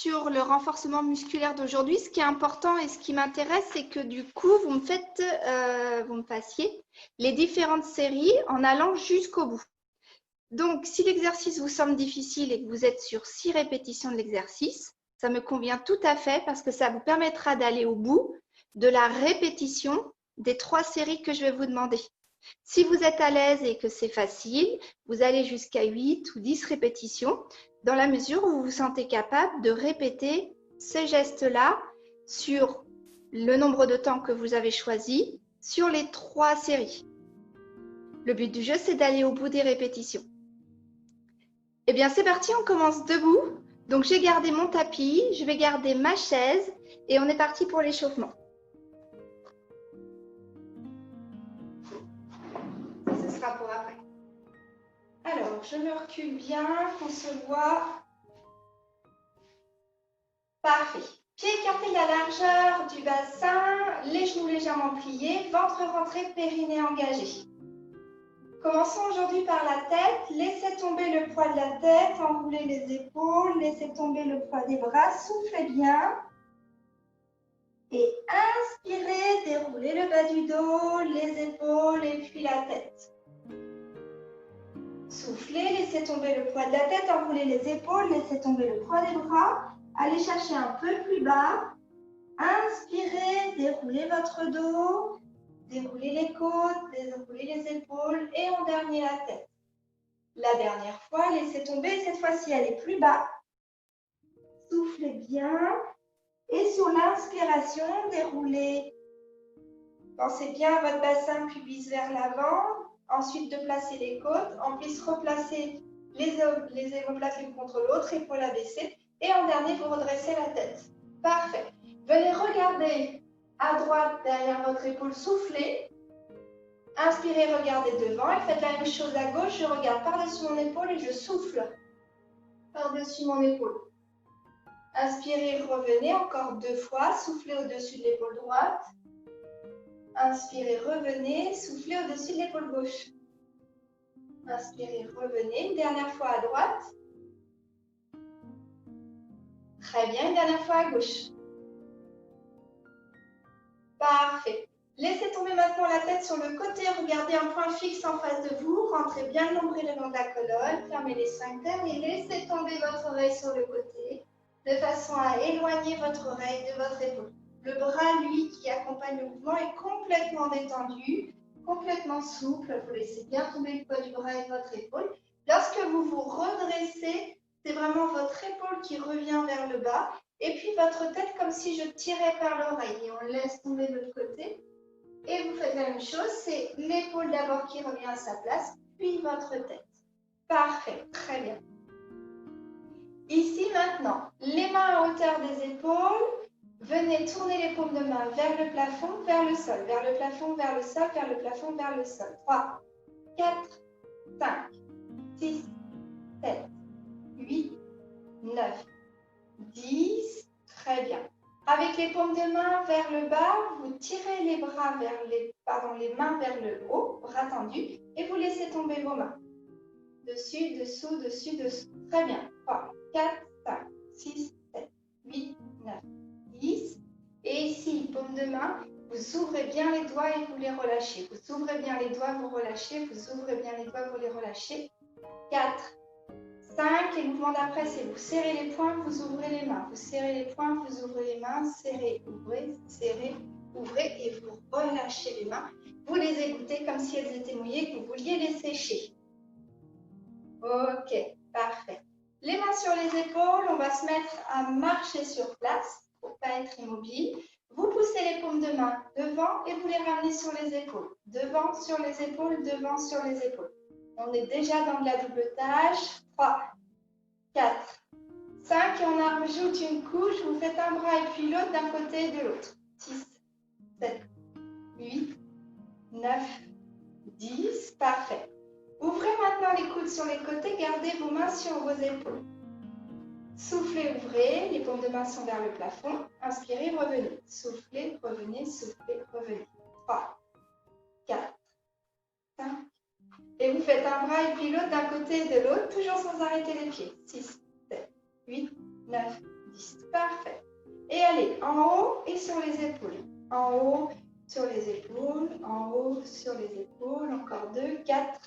sur le renforcement musculaire d'aujourd'hui. Ce qui est important et ce qui m'intéresse, c'est que du coup, vous me fassiez les différentes séries en allant jusqu'au bout. Donc, si l'exercice vous semble difficile et que vous êtes sur 6 répétitions de l'exercice, ça me convient tout à fait parce que ça vous permettra d'aller au bout de la répétition des 3 séries que je vais vous demander. Si vous êtes à l'aise et que c'est facile, vous allez jusqu'à 8 ou 10 répétitions dans la mesure où vous vous sentez capable de répéter ces gestes-là sur le nombre de temps que vous avez choisi sur les 3 séries. Le but du jeu, c'est d'aller au bout des répétitions. Eh bien, c'est parti, on commence debout. Donc, j'ai gardé mon tapis, je vais garder ma chaise et on est parti pour l'échauffement. Ce sera pour après. Alors, je me recule bien, qu'on se voit. Parfait. Pieds écartés à la largeur du bassin, les genoux légèrement pliés, ventre rentré, périnée engagé. Commençons aujourd'hui par la tête. Laissez tomber le poids de la tête, enroulez les épaules, laissez tomber le poids des bras, soufflez bien. Et inspirez, déroulez le bas du dos, les épaules et puis la tête. Soufflez, laissez tomber le poids de la tête, enroulez les épaules, laissez tomber le poids des bras. Allez chercher un peu plus bas. Inspirez, déroulez votre dos, déroulez les côtes, déroulez les épaules et en dernier la tête. La dernière fois, laissez tomber, cette fois-ci allez plus bas. Soufflez bien et sur l'inspiration, déroulez. Pensez bien à votre bassin pubis vers l'avant, ensuite de placer les côtes, ensuite replacer les omoplates l'une contre l'autre, épaule abaissée et en dernier, vous redressez la tête. Parfait. Venez regarder à droite derrière votre épaule, soufflez. Inspirez, regardez devant et faites la même chose à gauche. Je regarde par-dessus mon épaule et je souffle par-dessus mon épaule. Inspirez, revenez encore 2 fois. Soufflez au-dessus de l'épaule droite. Inspirez, revenez. Soufflez au-dessus de l'épaule gauche. Inspirez, revenez. Une dernière fois à droite. Très bien. Une dernière fois à gauche. Parfait. Laissez tomber maintenant la tête sur le côté, regardez un point fixe en face de vous, rentrez bien le nombril le long de la colonne, fermez les sphincters et laissez tomber votre oreille sur le côté, de façon à éloigner votre oreille de votre épaule. Le bras, lui, qui accompagne le mouvement, est complètement détendu, complètement souple, vous laissez bien tomber le poids du bras et de votre épaule. Lorsque vous vous redressez, c'est vraiment votre épaule qui revient vers le bas, et puis votre tête comme si je tirais par l'oreille, et on laisse tomber de l'autre côté. Et vous faites la même chose, c'est l'épaule d'abord qui revient à sa place, puis votre tête. Parfait, très bien. Ici maintenant, les mains à hauteur des épaules, venez tourner les paumes de main vers le plafond, vers le sol, vers le plafond, vers le sol, vers le plafond, vers le sol. 3, 4, 5, 6, 7, 8, 9, 10, très bien. Avec les paumes de main vers le bas, vous tirez les bras vers les mains vers le haut, bras tendus, et vous laissez tomber vos mains. Dessus, dessous, dessus, dessous. Très bien. 3, 4, 5, 6, 7, 8, 9, 10. Et ici, paume de main, vous ouvrez bien les doigts et vous les relâchez. Vous ouvrez bien les doigts, vous relâchez. Vous ouvrez bien les doigts, vous les relâchez. 4, 5, et le mouvement d'après, c'est vous serrez les poings, vous ouvrez les mains. Vous serrez les poings, vous ouvrez les mains. Serrez, ouvrez, et vous relâchez les mains. Vous les égouttez comme si elles étaient mouillées, que vous vouliez les sécher. Ok, parfait. Les mains sur les épaules, on va se mettre à marcher sur place pour ne pas être immobile. Vous poussez les paumes de main devant et vous les ramenez sur les épaules. Devant, sur les épaules, devant, sur les épaules. On est déjà dans de la double tâche. 3, 4, 5 et on en rajoute une couche. Vous faites un bras et puis l'autre d'un côté et de l'autre. 6, 7, 8, 9, 10. Parfait. Ouvrez maintenant les coudes sur les côtés. Gardez vos mains sur vos épaules. Soufflez, ouvrez. Les paumes de main sont vers le plafond. Inspirez, revenez. Soufflez, revenez. Soufflez, revenez. 3, 4, 5. Et vous faites un bras et puis l'autre d'un côté et de l'autre, toujours sans arrêter les pieds. 6, 7, 8, 9, 10. Parfait. Et allez, en haut et sur les épaules. En haut, sur les épaules, en haut, sur les épaules. Encore 2, 4,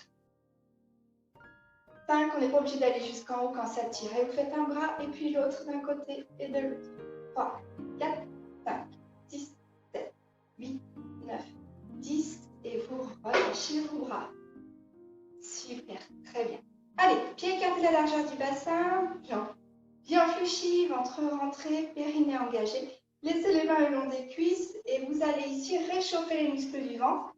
5. On n'est pas obligé d'aller jusqu'en haut quand ça tire. Et vous faites un bras et puis l'autre d'un côté et de l'autre. 3, 4, 5, 6, 7, 8, 9, 10. Et vous relâchez vos bras. Super, très bien. Allez, pieds écartés à la largeur du bassin, jambes bien fléchies, ventre rentré, périnée engagé. Laissez les mains le long des cuisses et vous allez ici réchauffer les muscles du ventre.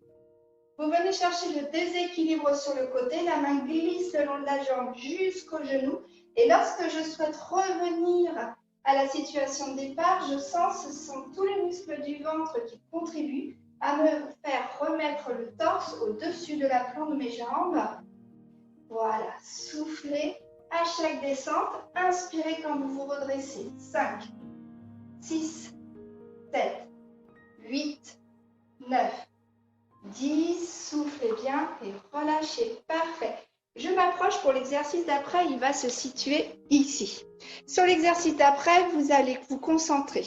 Vous venez chercher le déséquilibre sur le côté, la main glisse le long de la jambe jusqu'au genou. Et lorsque je souhaite revenir à la situation de départ, je sens que ce sont tous les muscles du ventre qui contribuent à me faire remettre le torse au-dessus de la plante de mes jambes. Voilà, soufflez à chaque descente. Inspirez quand vous vous redressez. 5, 6, 7, 8, 9, 10. Soufflez bien et relâchez. Parfait. Je m'approche pour l'exercice d'après. Il va se situer ici. Sur l'exercice d'après, vous allez vous concentrer.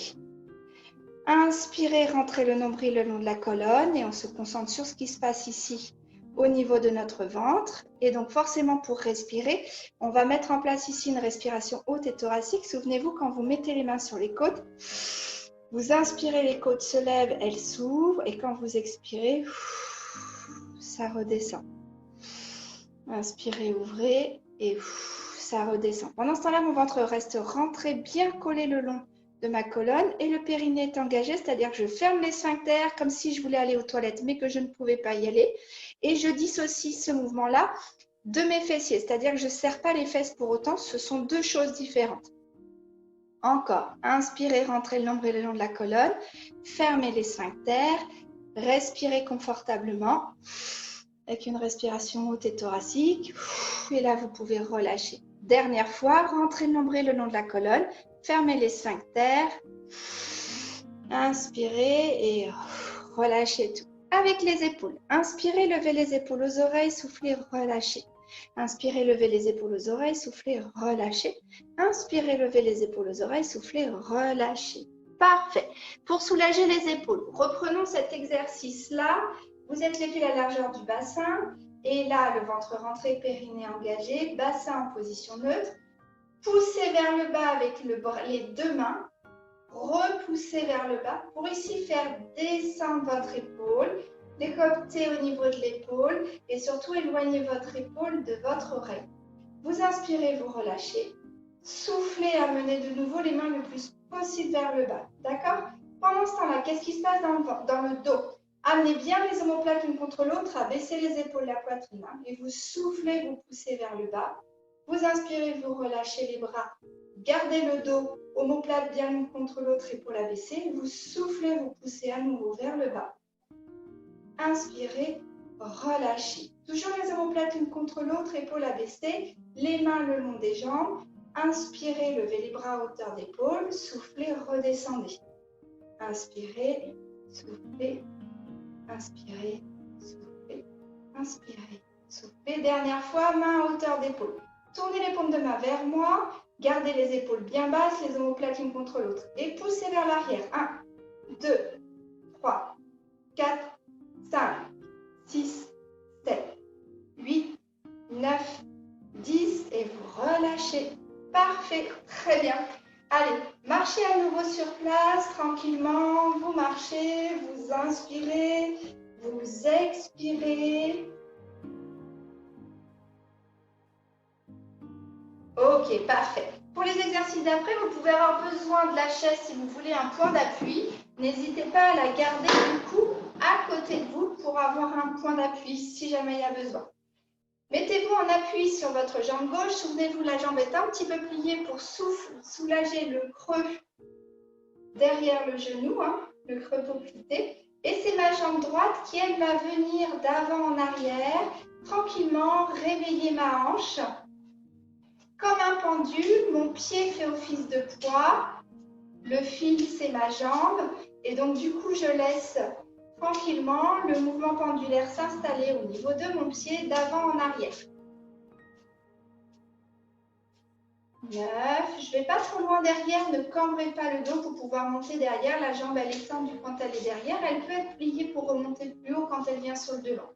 Inspirez, rentrez le nombril le long de la colonne et on se concentre sur ce qui se passe ici au niveau de notre ventre. Et donc forcément pour respirer, on va mettre en place ici une respiration haute et thoracique. Souvenez-vous quand vous mettez les mains sur les côtes, vous inspirez, les côtes se lèvent, elles s'ouvrent et quand vous expirez, ça redescend. Inspirez, ouvrez et ça redescend. Pendant ce temps-là, mon ventre reste rentré, bien collé le long de ma colonne et le périnée est engagé, c'est-à-dire que je ferme les sphincters comme si je voulais aller aux toilettes mais que je ne pouvais pas y aller. Et je dissocie ce mouvement-là de mes fessiers, c'est-à-dire que je ne serre pas les fesses pour autant, ce sont deux choses différentes. Encore, inspirez, rentrez le nombril le long de la colonne, fermez les sphincters, respirez confortablement avec une respiration haute et thoracique. Et là, vous pouvez relâcher. Dernière fois, rentrez le nombril le long de la colonne, fermez les sphincters, inspirez et relâchez tout. Avec les épaules, inspirez, levez les épaules aux oreilles, soufflez, relâchez. Inspirez, levez les épaules aux oreilles, soufflez, relâchez. Inspirez, levez les épaules aux oreilles, soufflez, relâchez. Parfait. Pour soulager les épaules, reprenons cet exercice-là. Vous êtes les pieds à la largeur du bassin. Et là, le ventre rentré, périnée engagé, bassin en position neutre. Poussez vers le bas avec les deux mains. Repoussez vers le bas pour ici faire descendre votre épaule, décoter au niveau de l'épaule et surtout éloigner votre épaule de votre oreille. Vous inspirez, vous relâchez. Soufflez, amenez de nouveau les mains le plus possible vers le bas. D'accord? Pendant ce temps-là, qu'est-ce qui se passe dans le dos? Amenez bien les omoplates l'une contre l'autre, abaissez les épaules, la poitrine. Et vous soufflez, vous poussez vers le bas. Vous inspirez, vous relâchez les bras. Gardez le dos, omoplate bien l'une contre l'autre, épaule abaissée. Vous soufflez, vous poussez à nouveau vers le bas. Inspirez, relâchez. Toujours les omoplates l'une contre l'autre, épaule abaissée. Les mains le long des jambes. Inspirez, levez les bras à hauteur d'épaule. Soufflez, redescendez. Inspirez, soufflez, inspirez, soufflez, inspirez, soufflez. Dernière fois, main à hauteur d'épaule. Tournez les paumes de main vers moi. Gardez les épaules bien basses, les omoplates l'une contre l'autre. Et poussez vers l'arrière. 1, 2, 3, 4, 5, 6, 7, 8, 9, 10. Et vous relâchez. Parfait. Très bien. Allez, marchez à nouveau sur place, tranquillement. Vous marchez, vous inspirez, vous expirez. Ok, parfait. Pour les exercices d'après, vous pouvez avoir besoin de la chaise si vous voulez un point d'appui. N'hésitez pas à la garder du coup à côté de vous pour avoir un point d'appui si jamais il y a besoin. Mettez-vous en appui sur votre jambe gauche. Souvenez-vous, la jambe est un petit peu pliée pour soulager le creux derrière le genou, le creux poplité. Et c'est ma jambe droite qui, elle, va venir d'avant en arrière, tranquillement réveiller ma hanche. Comme un pendule, mon pied fait office de poids, le fil c'est ma jambe et donc du coup je laisse tranquillement le mouvement pendulaire s'installer au niveau de mon pied d'avant en arrière. 9. Je ne vais pas trop loin derrière, ne cambrez pas le dos pour pouvoir monter derrière. La jambe, elle est tendue quand elle est derrière. Elle peut être pliée pour remonter plus haut quand elle vient sur le devant.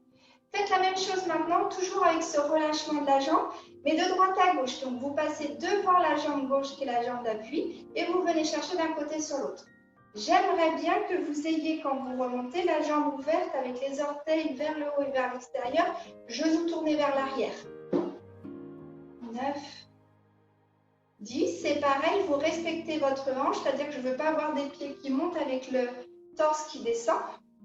Faites la même chose maintenant, toujours avec ce relâchement de la jambe, mais de droite à gauche. Donc, vous passez devant la jambe gauche qui est la jambe d'appui et vous venez chercher d'un côté sur l'autre. J'aimerais bien que vous ayez, quand vous remontez, la jambe ouverte avec les orteils vers le haut et vers l'extérieur, genoux tournés vers l'arrière. 9, 10, c'est pareil, vous respectez votre hanche, c'est-à-dire que je ne veux pas avoir des pieds qui montent avec le torse qui descend.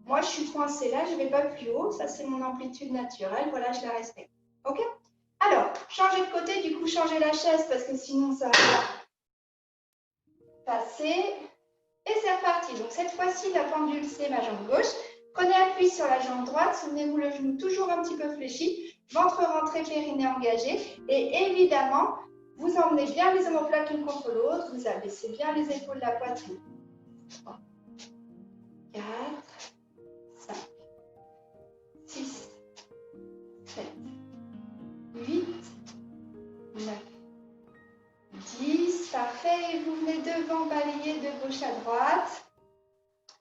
Moi, je suis coincée là, je ne vais pas plus haut, ça c'est mon amplitude naturelle, voilà, je la respecte. Ok? Alors, changez de côté, du coup, changez la chaise parce que sinon ça va passer. Et c'est reparti. Donc cette fois-ci, la pendule, c'est ma jambe gauche. Prenez appui sur la jambe droite. Souvenez-vous, le genou toujours un petit peu fléchi. Ventre rentré, périnée engagé. Et évidemment, vous emmenez bien les omoplates l'une contre l'autre. Vous abaissez bien les épaules de la poitrine. 3, 4, 5, 6, 7, 8, 9, 10. Parfait. Et vous venez devant balayer de gauche à droite.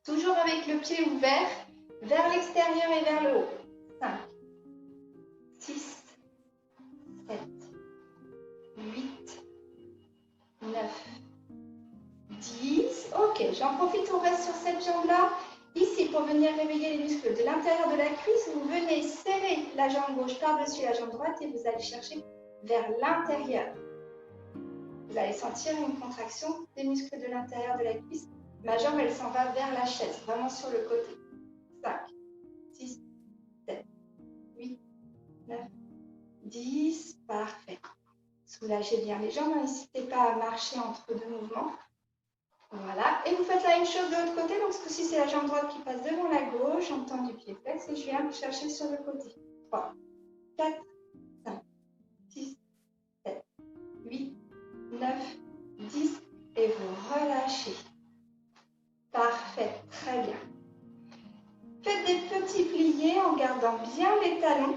Toujours avec le pied ouvert vers l'extérieur et vers le haut. 5, 6, 7, 8, 9, 10. Ok, j'en profite, on reste sur cette jambe-là. Ici, pour venir réveiller les muscles de l'intérieur de la cuisse, vous venez serrer la jambe gauche par-dessus la jambe droite et vous allez chercher vers l'intérieur. Vous allez sentir une contraction des muscles de l'intérieur de la cuisse. Ma jambe, elle s'en va vers la chaise, vraiment sur le côté. 5, 6, 7, 8, 9, 10. Parfait. Soulagez bien les jambes, n'hésitez pas à marcher entre deux mouvements. Voilà. Et vous faites la même chose de l'autre côté. Donc, ce coup-ci, c'est la jambe droite qui passe devant la gauche. Jambe tendue, pied flex. Et je viens chercher sur le côté. 3, 4, 5, 6, 7, 8, 9, 10. Et vous relâchez. Parfait. Très bien. Faites des petits pliés en gardant bien les talons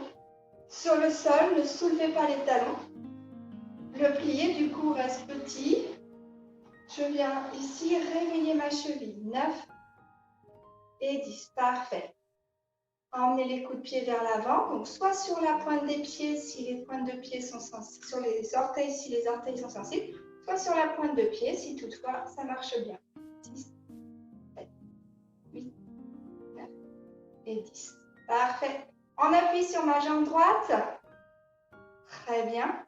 sur le sol. Ne soulevez pas les talons. Le plié, du coup, reste petit. Je viens ici réveiller ma cheville. 9 et 10. Parfait. Emmenez les coups de pied vers l'avant. Donc, soit sur la pointe des pieds si les pointes de pied sont sensibles, sur les orteils si les orteils sont sensibles, soit sur la pointe de pied si toutefois ça marche bien. 6, 7, 8, 9 et 10. Parfait. On appuie sur ma jambe droite. Très bien.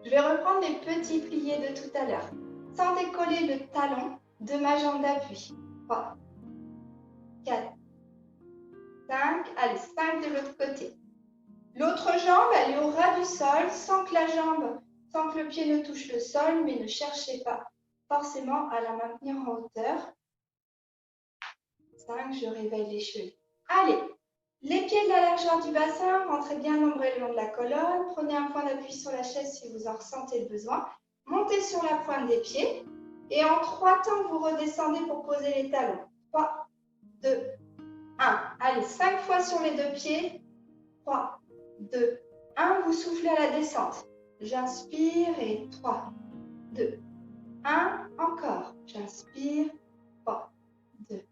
Je vais reprendre les petits pliés de tout à l'heure, sans décoller le talon de ma jambe d'appui. 3, 4, 5, allez, 5 de l'autre côté. L'autre jambe, elle est au ras du sol, sans que le pied ne touche le sol, mais ne cherchez pas forcément à la maintenir en hauteur. 5, je réveille les chevilles. Allez, les pieds de la largeur du bassin, rentrez bien l'ombrelle le long de la colonne, prenez un point d'appui sur la chaise si vous en ressentez le besoin, montez sur la pointe des pieds et en 3 temps, vous redescendez pour poser les talons. 3, 2, 1. Allez, 5 fois sur les deux pieds. 3, 2, 1. Vous soufflez à la descente. J'inspire et 3, 2, 1. Encore. J'inspire. 3, 2,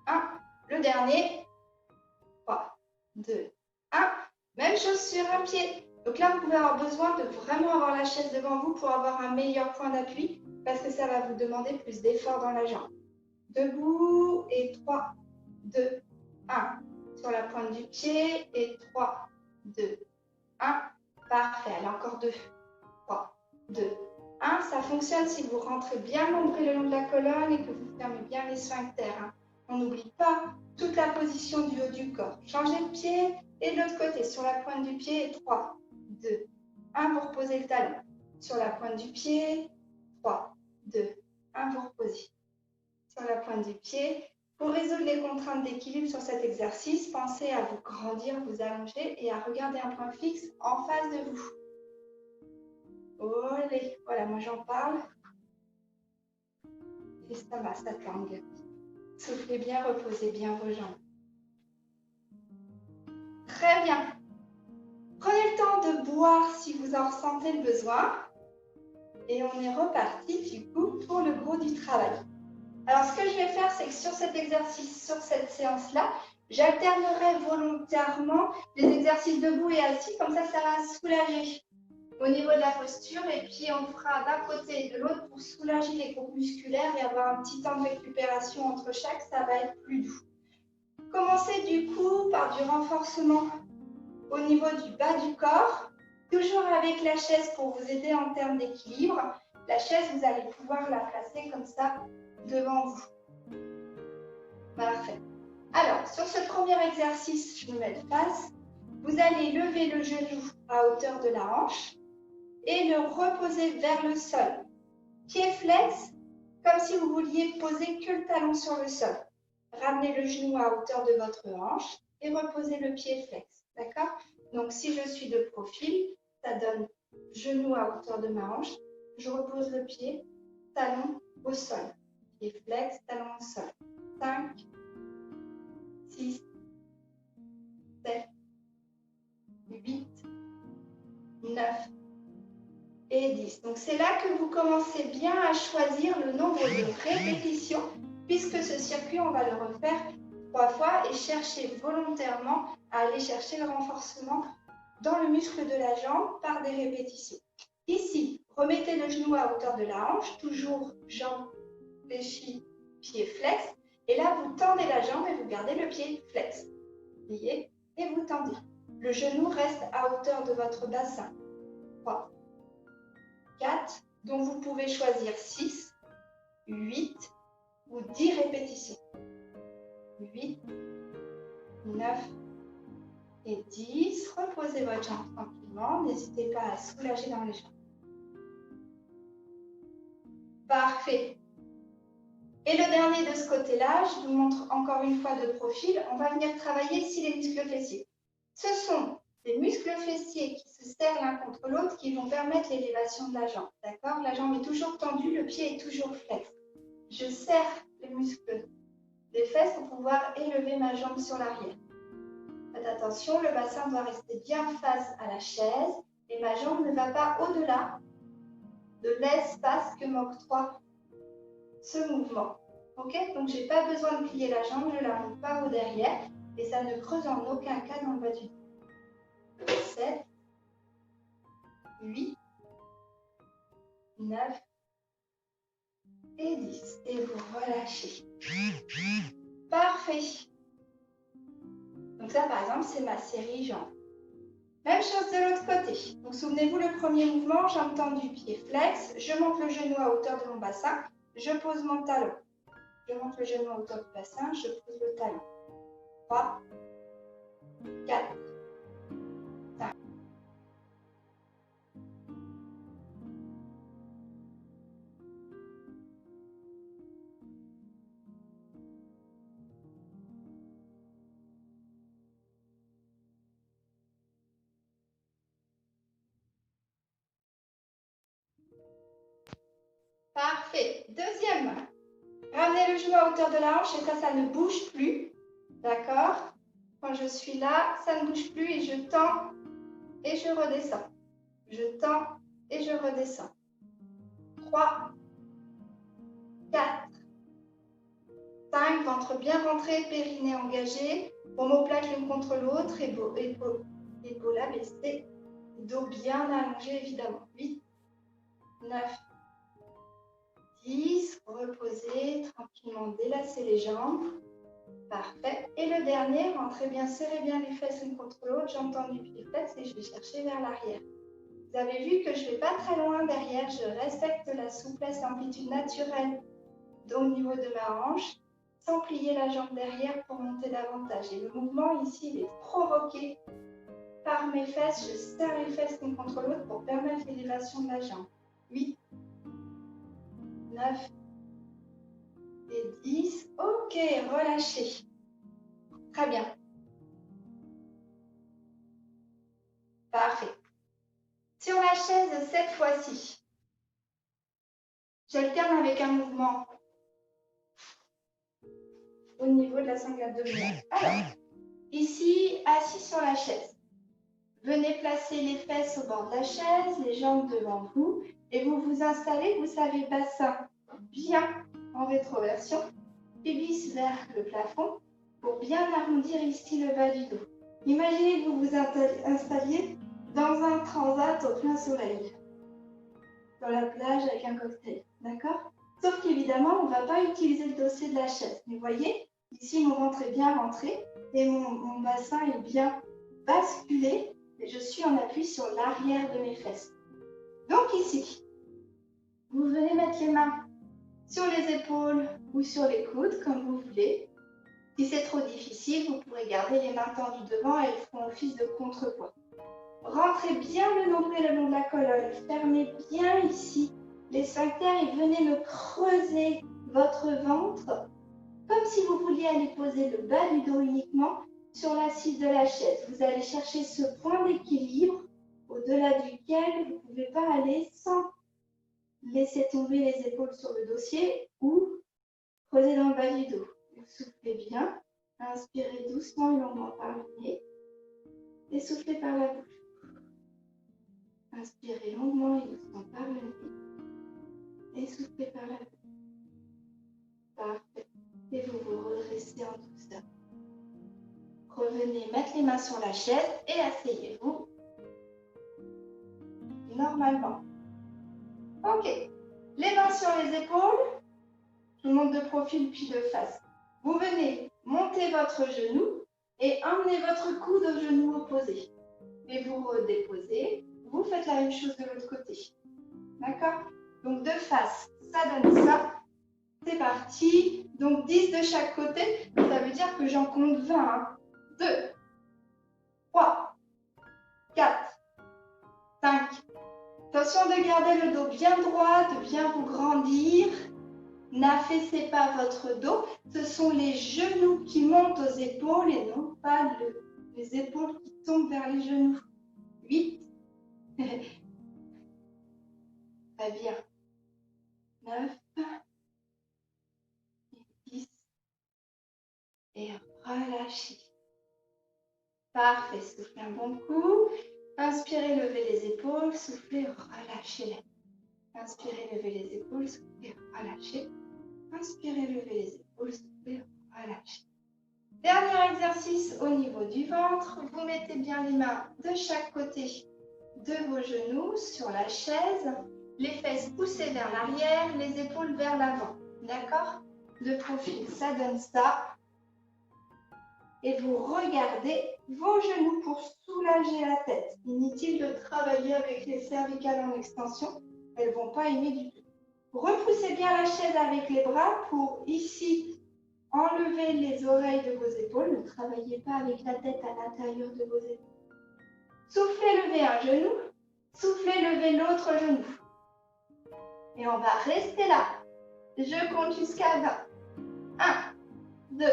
1. Le dernier. 3, 2, 1. Même chose sur un pied. Donc là, vous pouvez avoir besoin de vraiment avoir la chaise devant vous pour avoir un meilleur point d'appui parce que ça va vous demander plus d'effort dans la jambe. Debout et 3, 2, 1. Sur la pointe du pied et 3, 2, 1. Parfait. Allez, encore 2, 3, 2, 1. Ça fonctionne si vous rentrez bien l'ombrelle le long de la colonne et que vous fermez bien les sphincters. On n'oublie pas toute la position du haut du corps. Changez de pied et de l'autre côté. Sur la pointe du pied, 3, 2, 1. Vous reposez le talon. Sur la pointe du pied, 3, 2, 1. Vous reposez. Sur la pointe du pied. Pour résoudre les contraintes d'équilibre sur cet exercice, pensez à vous grandir, vous allonger et à regarder un point fixe en face de vous. Olé, voilà, moi j'en parle. Et ça va, ça tangue. Soufflez bien, reposez bien vos jambes. Très bien. Prenez le temps de boire si vous en ressentez le besoin. Et on est reparti du coup pour le gros du travail. Alors ce que je vais faire, c'est que sur cet exercice, sur cette séance-là, j'alternerai volontairement les exercices debout et assis, comme ça va soulager au niveau de la posture. Et puis on fera d'un côté et de l'autre pour soulager les groupes musculaires et avoir un petit temps de récupération entre chaque, ça va être plus doux. Commencez du coup par du renforcement au niveau du bas du corps, toujours avec la chaise pour vous aider en termes d'équilibre. La chaise, vous allez pouvoir la placer comme ça devant vous. Parfait. Alors, sur ce premier exercice, je me mets de face. Vous allez lever le genou à hauteur de la hanche et le reposer vers le sol. Pied flex, comme si vous vouliez poser que le talon sur le sol. Ramenez le genou à hauteur de votre hanche et reposez le pied flex. D'accord? Donc, si je suis de profil, ça donne genou à hauteur de ma hanche. Je repose le pied, talon au sol. Pied flex, talon au sol. 5, 6, 7, 8, 9 et 10. Donc, c'est là que vous commencez bien à choisir le nombre de répétitions, puisque ce circuit, on va le refaire 3 fois et chercher volontairement à aller chercher le renforcement dans le muscle de la jambe par des répétitions. Ici, remettez le genou à hauteur de la hanche, toujours jambe fléchie, pied flex. Et là, vous tendez la jambe et vous gardez le pied flex. Pliez et vous tendez. Le genou reste à hauteur de votre bassin. 3, 4, donc vous pouvez choisir 6, 8 ou 10 répétitions. 8, 9 et 10. Reposez votre jambe tranquillement. N'hésitez pas à soulager dans les jambes. Parfait. Et le dernier de ce côté-là, je vous montre encore une fois de profil. On va venir travailler ici les muscles fessiers. Ce sont les muscles fessiers qui se serrent l'un contre l'autre qui vont permettre l'élévation de la jambe. D'accord? La jambe est toujours tendue, le pied est toujours flex. Je serre les muscles des fesses pour pouvoir élever ma jambe sur l'arrière. Faites attention, le bassin doit rester bien face à la chaise et ma jambe ne va pas au-delà de l'espace que m'octroie ce mouvement. Ok? Donc, je n'ai pas besoin de plier la jambe, je ne la monte pas au derrière et ça ne creuse en aucun cas dans le bas du dos. 7, 8, 9 et 10. Et vous relâchez. Parfait. Donc ça, par exemple, c'est ma série jambes. Même chose de l'autre côté. Donc, souvenez-vous, le premier mouvement, jambe tendue, pied flex. Je monte le genou à hauteur de mon bassin. Je pose mon talon. Je monte le genou à hauteur du bassin. Je pose le talon. 3, 4, 5. Parfait. Deuxième. Ramenez le genou à hauteur de la hanche et ça ne bouge plus. D'accord? Quand je suis là, ça ne bouge plus et je tends et je redescends. Je tends et je redescends. 3, 4, 5, ventre bien rentré, périnée engagé, omoplate l'une contre l'autre, épaule abaissée, dos bien allongé évidemment. 8, 9, 10, reposez tranquillement, délassez les jambes. Parfait. Et le dernier, rentrez bien, serrez bien les fesses l'une contre l'autre, jambes tendues, pieds flex et je vais chercher vers l'arrière. Vous avez vu que je ne vais pas très loin derrière, je respecte la souplesse et l'amplitude naturelle au niveau de ma hanche, sans plier la jambe derrière pour monter davantage. Et le mouvement ici, il est provoqué par mes fesses. Je serre les fesses l'une contre l'autre pour permettre l'élévation de la jambe. 8, 9 et 10. Ok, relâchez. Très bien. Parfait. Sur la chaise, cette fois-ci, j'alterne avec un mouvement au niveau de la sangle abdominale. Alors, ici, assis sur la chaise. Venez placer les fesses au bord de la chaise, les jambes devant vous Et vous vous installez, vous savez, bassin bien en rétroversion, pubis vers le plafond pour bien arrondir ici le bas du dos. Imaginez que vous vous installiez dans un transat au plein soleil, dans la plage avec un cocktail, d'accord? Sauf qu'évidemment, on ne va pas utiliser le dossier de la chaise. Mais vous voyez, ici, mon ventre est bien rentré et mon bassin est bien basculé et je suis en appui sur l'arrière de mes fesses. Donc ici, vous venez mettre les mains sur les épaules ou sur les coudes, comme vous voulez. Si c'est trop difficile, vous pourrez garder les mains tendues devant et elles feront office de contrepoids. Rentrez bien le nombril le long de la colonne, fermez bien ici les sphincters et venez me creuser votre ventre comme si vous vouliez aller poser le bas du dos uniquement sur l'assise de la chaise. Vous allez chercher ce point d'équilibre au-delà duquel vous ne pouvez pas aller sans laisser tomber les épaules sur le dossier ou creuser dans le bas du dos. Vous soufflez bien, inspirez doucement et longuement par le nez et soufflez par la bouche. Inspirez longuement et doucement par le nez et soufflez par la bouche. Parfait. Et vous vous redressez en douceur. Revenez mettre les mains sur la chaise et asseyez-vous normalement. Ok. Les mains sur les épaules. Je vous montre de profil puis de face. Vous venez monter votre genou et emmenez votre coude au genou opposé. Et vous redéposez. Vous faites la même chose de l'autre côté. D'accord? Donc de face, ça donne ça. C'est parti. Donc 10 de chaque côté. Ça veut dire que j'en compte 20. Hein. 2, 3, 4, 5. Attention de garder le dos bien droit, de bien vous grandir. N'affaissez pas votre dos. Ce sont les genoux qui montent aux épaules et non pas les épaules qui tombent vers les genoux. 8. Très bien. 9. 10. Et relâchez. Parfait. Soufflez un bon coup. Inspirez, levez les épaules. Soufflez, relâchez-les. Inspirez, levez les épaules. Soufflez, relâchez. Inspirez, levez les épaules. Soufflez, relâchez. Dernier exercice au niveau du ventre. Vous mettez bien les mains de chaque côté de vos genoux sur la chaise. Les fesses poussées vers l'arrière, les épaules vers l'avant. D'accord? De profil, ça donne ça. Et vous regardez vos genoux pour soulager la tête. Inutile de travailler avec les cervicales en extension. Elles ne vont pas aimer du tout. Repoussez bien la chaise avec les bras pour ici enlever les oreilles de vos épaules. Ne travaillez pas avec la tête à l'intérieur de vos épaules. Soufflez, levez un genou. Soufflez, levez l'autre genou. Et on va rester là. Je compte jusqu'à 20. 1, 2,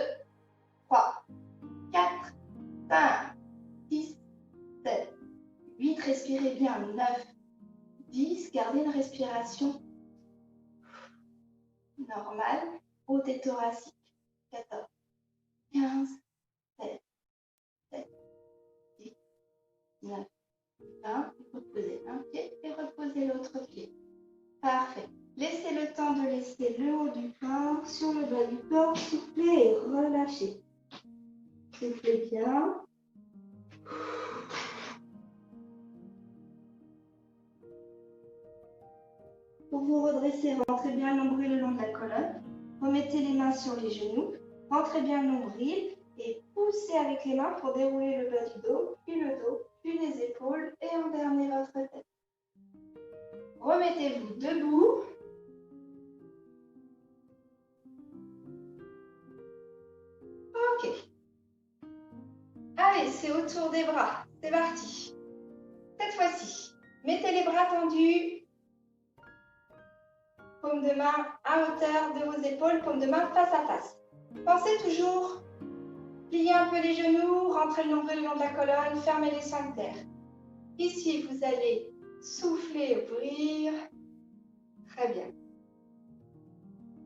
3, 4, 5, 6, 7, 8. Respirez bien. 9, 10. Gardez une respiration normale. Haute et thoracique. 14, 15, 16, 17, 18, 19, 20. Reposez un pied et reposez l'autre pied. Parfait. Laissez le temps de laisser le haut du corps sur le bas du corps. Soufflez et relâchez. Soufflez bien. Pour vous redresser, rentrez bien le nombril le long de la colonne. Remettez les mains sur les genoux. Rentrez bien le nombril et poussez avec les mains pour dérouler le bas du dos, puis le dos, puis les épaules et en dernier votre tête. Remettez-vous debout. Ok. Allez, c'est au tour des bras. C'est parti. Cette fois-ci, mettez les bras tendus. Paume de main à hauteur de vos épaules, paume de main face à face. Pensez toujours, pliez un peu les genoux, rentrez le nombril le long de la colonne, fermez les sphincters. Ici, vous allez souffler, ouvrir. Très bien.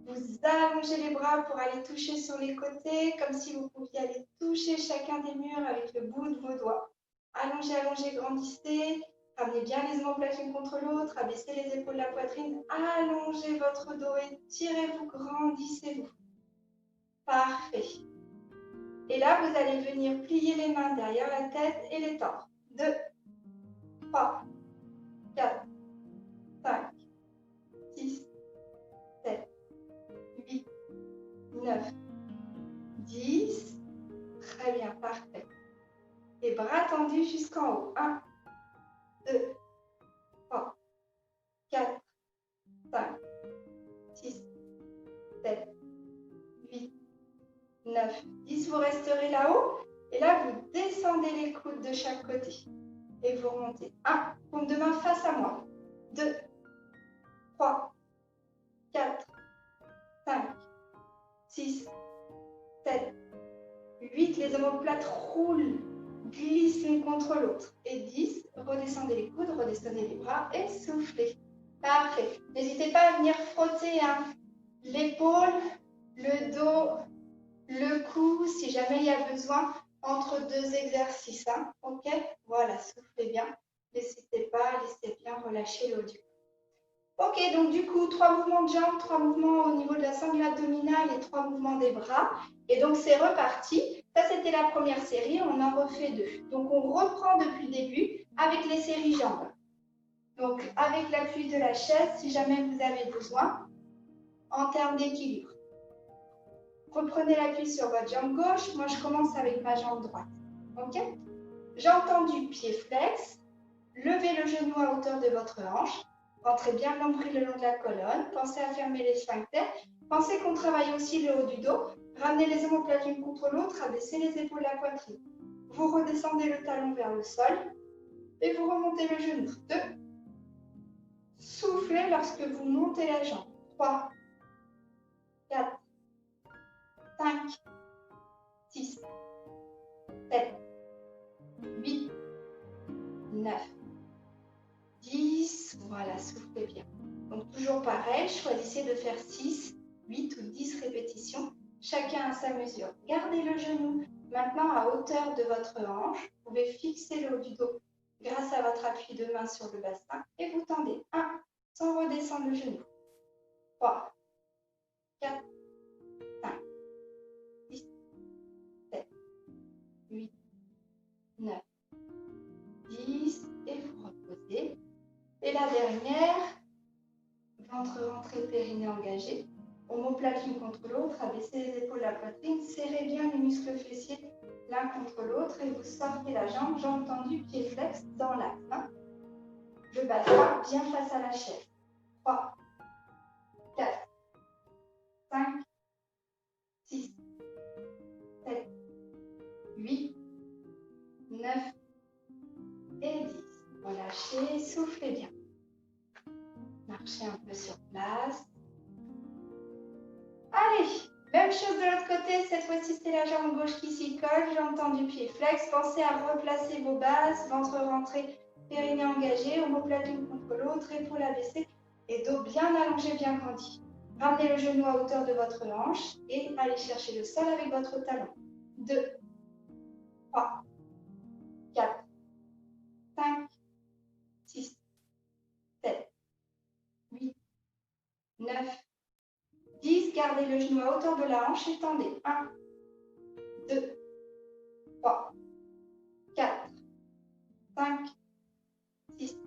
Vous allongez les bras pour aller toucher sur les côtés, comme si vous pouviez aller toucher chacun des murs avec le bout de vos doigts. Allongez, allongez, grandissez. Ramenez bien les omoplates l'une contre l'autre, abaissez les épaules de la poitrine, allongez votre dos, étirez-vous, grandissez-vous. Parfait. Et là, vous allez venir plier les mains derrière la tête et les tendre. 2, 3, 4, 5, 6, 7, 8, 9, 10. Très bien, parfait. Et bras tendus jusqu'en haut. 1, 2, 3, 4, 5, 6, 7, 8, 9, 10. Vous resterez là-haut. Et là, vous descendez les coudes de chaque côté. Et vous remontez. 1, paume de main face à moi. 2, 3, 4, 5, 6, 7, 8. Les omoplates roulent, glissent l'une contre l'autre. Et 10, redescendez les coudes, redescendez les bras et soufflez. Parfait. N'hésitez pas à venir frotter l'épaule, le dos, le cou, si jamais il y a besoin, entre deux exercices. Ok? Voilà, soufflez bien. N'hésitez pas, laissez bien relâcher le haut du corps. Ok, donc du coup, 3 mouvements de jambes, 3 mouvements au niveau de la sangle abdominale et 3 mouvements des bras. Et donc, c'est reparti. Ça, c'était la première série. On en refait 2. Donc, on reprend depuis le début avec les séries jambes. Donc, avec l'appui de la chaise, si jamais vous avez besoin, en termes d'équilibre. Reprenez l'appui sur votre jambe gauche. Moi, je commence avec ma jambe droite. Ok? Jambe tendue, pied flex. Levez le genou à hauteur de votre hanche. Rentrez bien le nombril le long de la colonne. Pensez à fermer les sphincters. Pensez qu'on travaille aussi le haut du dos. Ramenez les omoplates l'une contre l'autre. Abaissez les épaules de la poitrine. Vous redescendez le talon vers le sol. Et vous remontez le genou. 2. Soufflez lorsque vous montez la jambe. 3, 4, 5, 6, 7, 8, 9, 10. Voilà, soufflez bien. Donc, toujours pareil, choisissez de faire 6, 8 ou 10 répétitions, chacun à sa mesure. Gardez le genou maintenant à hauteur de votre hanche. Vous pouvez fixer le haut du dos grâce à votre appui de main sur le bassin et vous tendez. 1, sans redescendre le genou. 3, 4, 5, 6, 7, 8, 9, 10. Et vous reposez. Et la dernière, ventre rentré, périnée engagé. Omoplate l'une contre l'autre, abaissez les épaules de la poitrine, serrez bien les muscles fessiers l'un contre l'autre et vous sortez la jambe, jambe tendue, pied flex dans l'axe. Le bassin bien face à la chaise. 3, 4, 5, 6, 7, 8, 9 et 10. Relâchez, soufflez bien. Marchez un peu sur place. Allez, même chose de l'autre côté. Cette fois-ci, c'est la jambe gauche qui s'y colle. Jambe tendue, pied flex. Pensez à replacer vos bases. Ventre rentré, périnée engagé. Omoplate l'une contre l'autre. Épaules abaissées et dos bien allongé, bien grandi. Ramenez le genou à hauteur de votre hanche et allez chercher le sol avec votre talon. 2, 3, 4, 5, 6, 7, 8, 9, 10. Gardez le genou à hauteur de la hanche et tendez. 1, 2, 3, 4, 5, 6,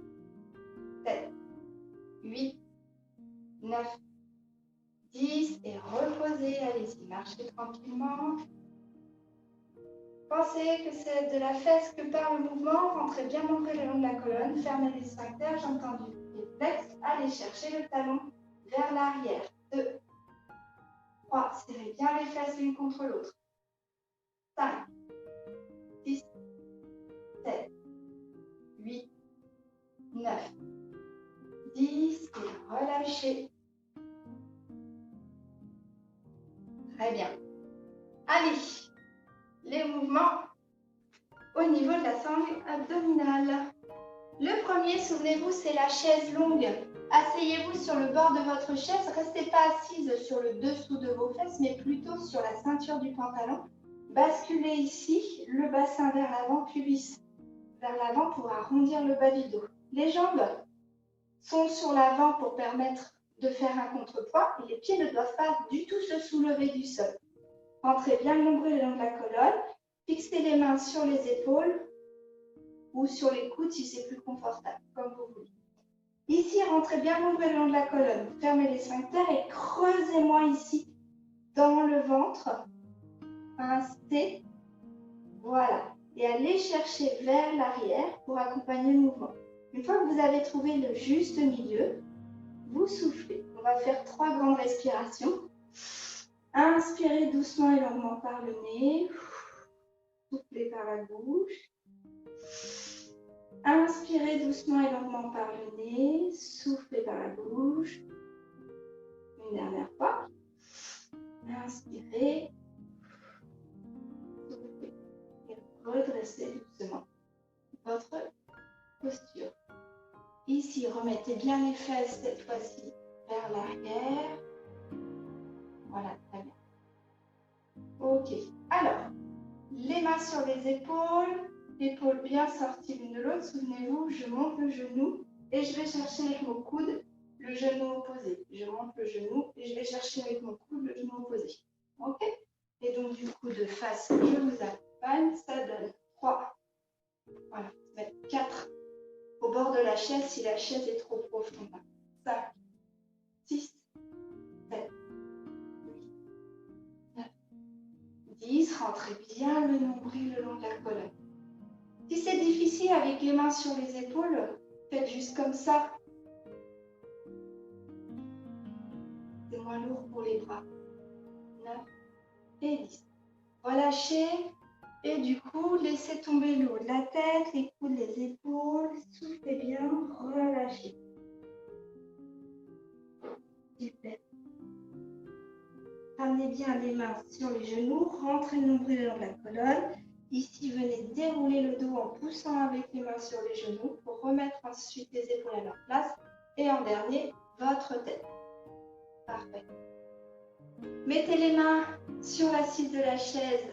7, 8, 9, 10. Et reposez. Allez-y, marchez tranquillement. Pensez que c'est de la fesse que part le mouvement. Rentrez bien l'ombrelle le long de la colonne. Fermez les sphincters, jambe tendue, pied flex. Allez chercher le talon vers l'arrière. 2, 3. Serrez bien les fesses l'une contre l'autre. 5, 6, 7, 8, 9, 10. Et relâchez. Très bien. Allez, les mouvements au niveau de la sangle abdominale. Le premier, souvenez-vous, c'est la chaise longue. Asseyez-vous sur le bord de votre chaise. Restez pas assise sur le dessous de vos fesses, mais plutôt sur la ceinture du pantalon. Basculez ici, le bassin vers l'avant, puis vers l'avant pour arrondir le bas du dos. Les jambes sont sur l'avant pour permettre de faire un contrepoids et les pieds ne doivent pas du tout se soulever du sol. Rentrez bien le nombril le long de la colonne. Fixez les mains sur les épaules ou sur les coudes si c'est plus confortable, comme vous voulez. Ici, rentrez bien le nombril le long de la colonne. Fermez les sphincters et creusez moins ici dans le ventre. Instez. Voilà. Et allez chercher vers l'arrière pour accompagner le mouvement. Une fois que vous avez trouvé le juste milieu, vous soufflez. On va faire 3 grandes respirations. Inspirez doucement et longuement par le nez. Soufflez par la bouche. Inspirez doucement et longuement par le nez. Soufflez par la bouche. Une dernière fois. Inspirez. Soufflez. Et redressez doucement votre posture. Ici, remettez bien les fesses cette fois-ci vers l'arrière. Voilà, très bien. Ok. Alors, les mains sur les épaules bien sorties l'une de l'autre. Souvenez-vous, je monte le genou et je vais chercher avec mon coude le genou opposé. Je monte le genou et je vais chercher avec mon coude le genou opposé. Ok? Et donc, du coup, de face, je vous accompagne. Ça donne 3. Voilà, 4 au bord de la chaise si la chaise est trop profonde. 5, 6, 7, 8, 9, 10. Rentrez bien le nombril le long de la colonne. Si c'est difficile avec les mains sur les épaules, faites juste comme ça. C'est moins lourd pour les bras. 9 et 10. Relâchez. Et du coup, laissez tomber le haut de la tête, les coudes, les épaules. Soufflez bien, relâchez. Super. Ramenez bien les mains sur les genoux, rentrez le nombril dans la colonne. Ici, venez dérouler le dos en poussant avec les mains sur les genoux pour remettre ensuite les épaules à leur place. Et en dernier, votre tête. Parfait. Mettez les mains sur l'assise de la chaise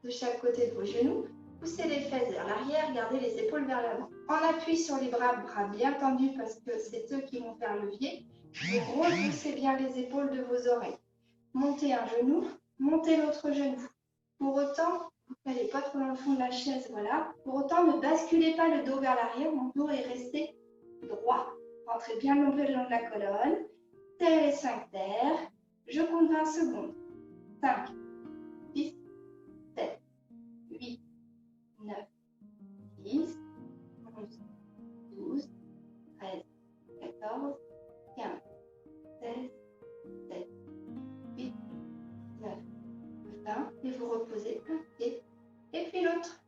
de chaque côté de vos genoux. Poussez les fesses vers l'arrière, gardez les épaules vers l'avant. En appui sur les bras bien tendus parce que c'est eux qui vont faire levier. Vous repoussez bien les épaules de vos oreilles. Montez un genou, montez l'autre genou. Pour autant, n'allez pas trop dans le fond de la chaise, voilà. Pour autant, ne basculez pas le dos vers l'arrière, mon dos est resté droit. Rentrez bien le nombril le long de la colonne. Serrez les sphincters. Je compte 20 secondes. 5, 6, 7, 8, 9, 10, 11, 12, 13, 14, 15, 16, 17, 8, 9, 20. Et vous reposez un pied et puis l'autre.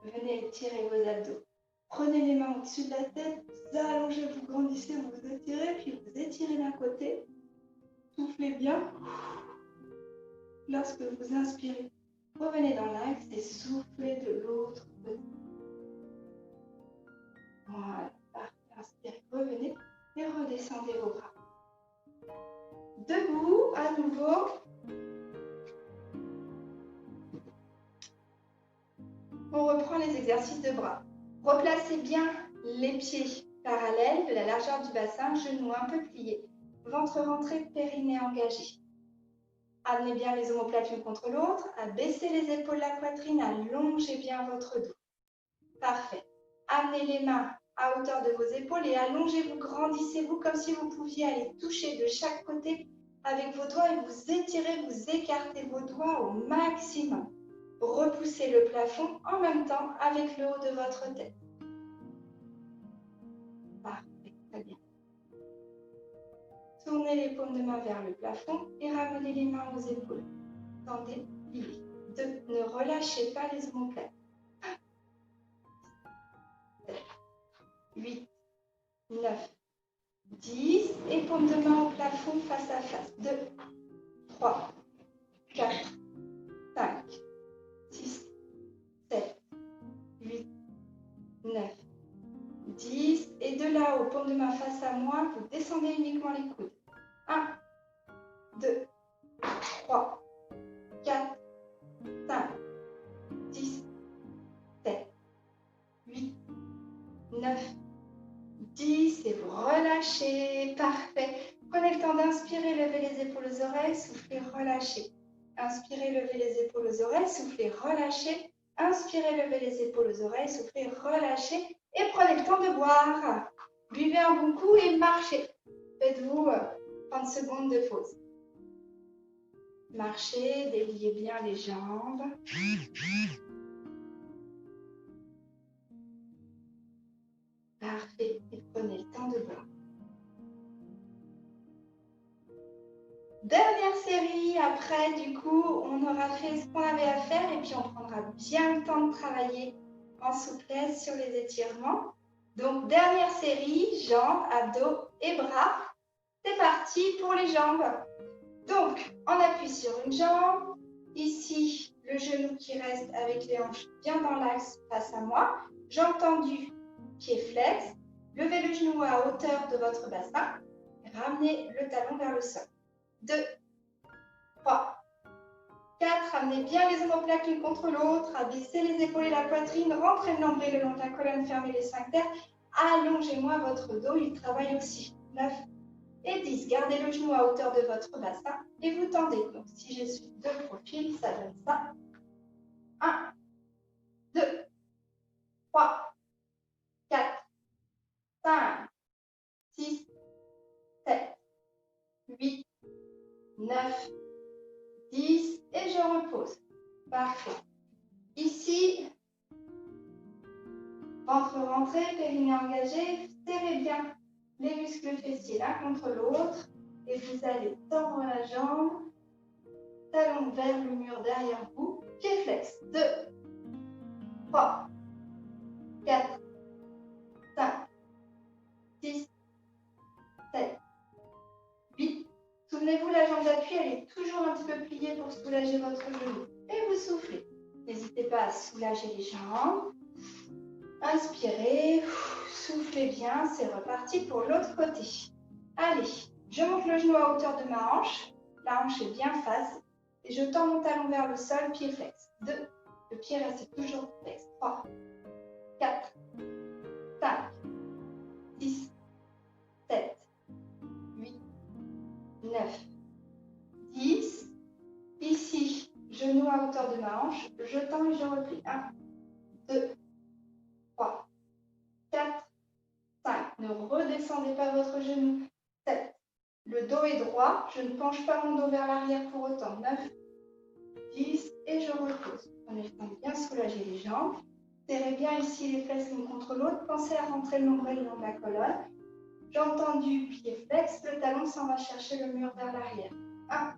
Venez étirer vos abdos. Prenez les mains au-dessus de la tête, vous allongez, vous grandissez, vous vous étirez, puis vous étirez d'un côté. Soufflez bien. Lorsque vous inspirez, revenez dans l'axe et soufflez de l'autre côté. Voilà, parfait. Inspirez, revenez et redescendez vos bras. Debout, à nouveau. On reprend les exercices de bras. Replacez bien les pieds parallèles de la largeur du bassin, genoux un peu pliés, ventre rentré, périnée engagé. Amenez bien les omoplates l'une contre l'autre, abaissez les épaules, la poitrine, allongez bien votre dos. Parfait. Amenez les mains à hauteur de vos épaules et allongez-vous, grandissez-vous comme si vous pouviez aller toucher de chaque côté avec vos doigts et vous étirez, vous écartez vos doigts au maximum. Repoussez le plafond en même temps avec le haut de votre tête. Parfait, très bien. Tournez les paumes de main vers le plafond et ramenez les mains aux épaules. Tendez, pliez. 2. Ne relâchez pas les omoplates. 7, 8, 9, 10. Et paumes de main au plafond face à face. 2, 3, 4, 5, 6, 7, 8, 9, 10. Et de là aux paumes de main face à moi, vous descendez uniquement les coudes. 1, 2, 3, 4, 5, 6, 7, 8, 9, 10 et vous relâchez. Parfait. Prenez le temps d'inspirer, levez les épaules aux oreilles, soufflez, relâchez. Inspirez, levez les épaules aux oreilles, soufflez, relâchez. Inspirez, levez les épaules aux oreilles, soufflez, relâchez. Et prenez le temps de boire. Buvez un bon coup et marchez. Faites-vous 30 secondes de pause. Marchez, déliez bien les jambes. Parfait. Et prenez le temps de boire. Dernière série, après du coup, on aura fait ce qu'on avait à faire et puis on prendra bien le temps de travailler en souplesse sur les étirements. Donc, dernière série, jambes, abdos et bras. C'est parti pour les jambes. Donc, on appuie sur une jambe. Ici, le genou qui reste avec les hanches bien dans l'axe face à moi. Jambe tendue, pied flex. Levez le genou à hauteur de votre bassin. Ramenez le talon vers le sol. 2, 3, 4. Ramenez bien les omoplates l'une contre l'autre. Abaissez les épaules et la poitrine. Rentrez le nombril le long de la colonne. Fermez les sphincters. Allongez-moi votre dos. Il travaille aussi. 9 et 10. Gardez le genou à hauteur de votre bassin et vous tendez. Donc, si je suis de profil, ça donne ça. 1, 2, 3, 4, 5, 6, 7, 8, 9, 10 et je repose. Parfait. Ici, rentrez, périnée engagé, serrez bien les muscles fessiers l'un contre l'autre et vous allez tendre la jambe, talon vers le mur derrière vous, pied flex. 2, 3, 4, 5, 6, 7, 8. Souvenez-vous, la jambe d'appui, elle est toujours un petit peu pliée pour soulager votre genou. Et vous soufflez. N'hésitez pas à soulager les jambes. Inspirez, soufflez bien, c'est reparti pour l'autre côté. Allez, je monte le genou à hauteur de ma hanche. La hanche est bien face. Et je tends mon talon vers le sol, pied flex. 2, le pied reste toujours flex. 3, 4, 5, 6, 7, 8, 9, 10. Ici, genou à hauteur de ma hanche. Je tends et je replie. 1, 2, 3, 4, 5. Ne redescendez pas votre genou. 7. Le dos est droit. Je ne penche pas mon dos vers l'arrière pour autant. 9, 10 et je repose. Prenez le temps de bien soulager les jambes. Serrez bien ici les fesses l'une contre l'autre. Pensez à rentrer le nombril le long de la colonne. Jambe tendue, pied flex. Le talon s'en va chercher le mur vers l'arrière. 1,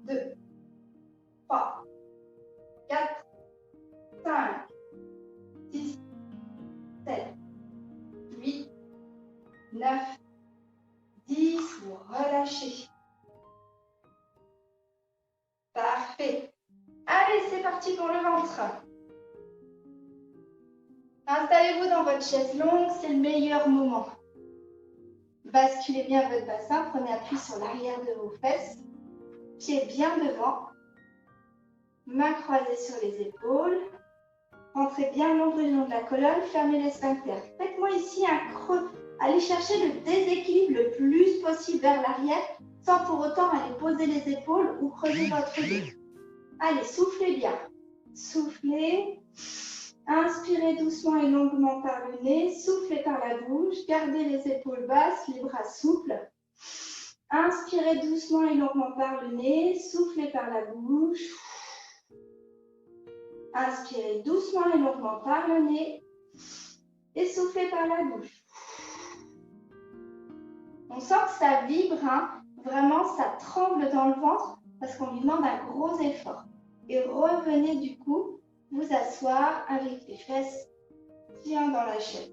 2, 3, 4, 5, 6, 7, 8, 9, 10. Vous relâchez. Parfait. Allez, c'est parti pour le ventre. Installez-vous dans votre chaise longue, c'est le meilleur moment. Basculez bien votre bassin, prenez appui sur l'arrière de vos fesses. Pieds bien devant. Mains croisées sur les épaules. Rentrez bien le long de la colonne, fermez les sphincters. Faites-moi ici un creux. Allez chercher le déséquilibre le plus possible vers l'arrière, sans pour autant aller poser les épaules ou creuser votre dos. Allez, soufflez bien. Soufflez. Inspirez doucement et longuement par le nez. Soufflez par la bouche. Gardez les épaules basses, les bras souples. Inspirez doucement et longuement par le nez. Soufflez par la bouche. Inspirez doucement et longuement par le nez. Et soufflez par la bouche. On sent que ça vibre, hein. Vraiment, ça tremble dans le ventre parce qu'on lui demande un gros effort. Et revenez du coup vous asseoir avec les fesses bien dans la chaise.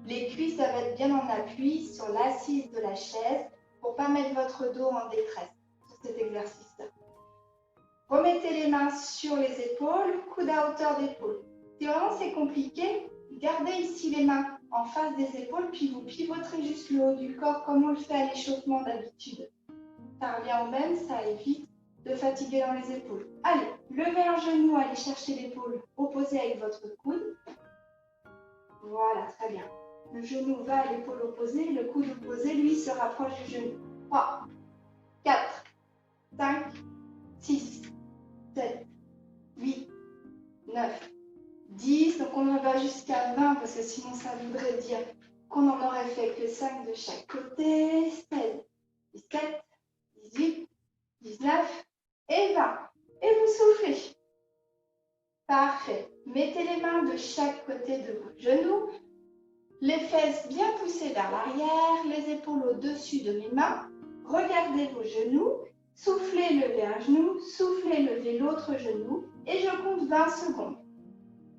Les cuisses doivent être bien en appui sur l'assise de la chaise pour ne pas mettre votre dos en détresse sur cet exercice-là. Remettez les mains sur les épaules, coude à hauteur d'épaule. Si vraiment c'est compliqué, gardez ici les mains en face des épaules, puis vous pivoterez juste le haut du corps comme on le fait à l'échauffement d'habitude. Ça revient au même, ça évite de fatiguer dans les épaules. Allez, levez un genou, allez chercher l'épaule opposée avec votre coude. Voilà, très bien. Le genou va à l'épaule opposée, le coude opposé, lui, se rapproche du genou. 3, 4, 5, 6, 7, 8, 9, 10. Donc on en va jusqu'à 20 parce que sinon ça voudrait dire qu'on en aurait fait que 5 de chaque côté. 16, 17, 18, 19 et 20. Et vous soufflez. Parfait. Mettez les mains de chaque côté de vos genoux. Les fesses bien poussées vers l'arrière, les épaules au-dessus de mes mains. Regardez vos genoux. Soufflez, levez un genou. Soufflez, levez l'autre genou. Et je compte 20 secondes.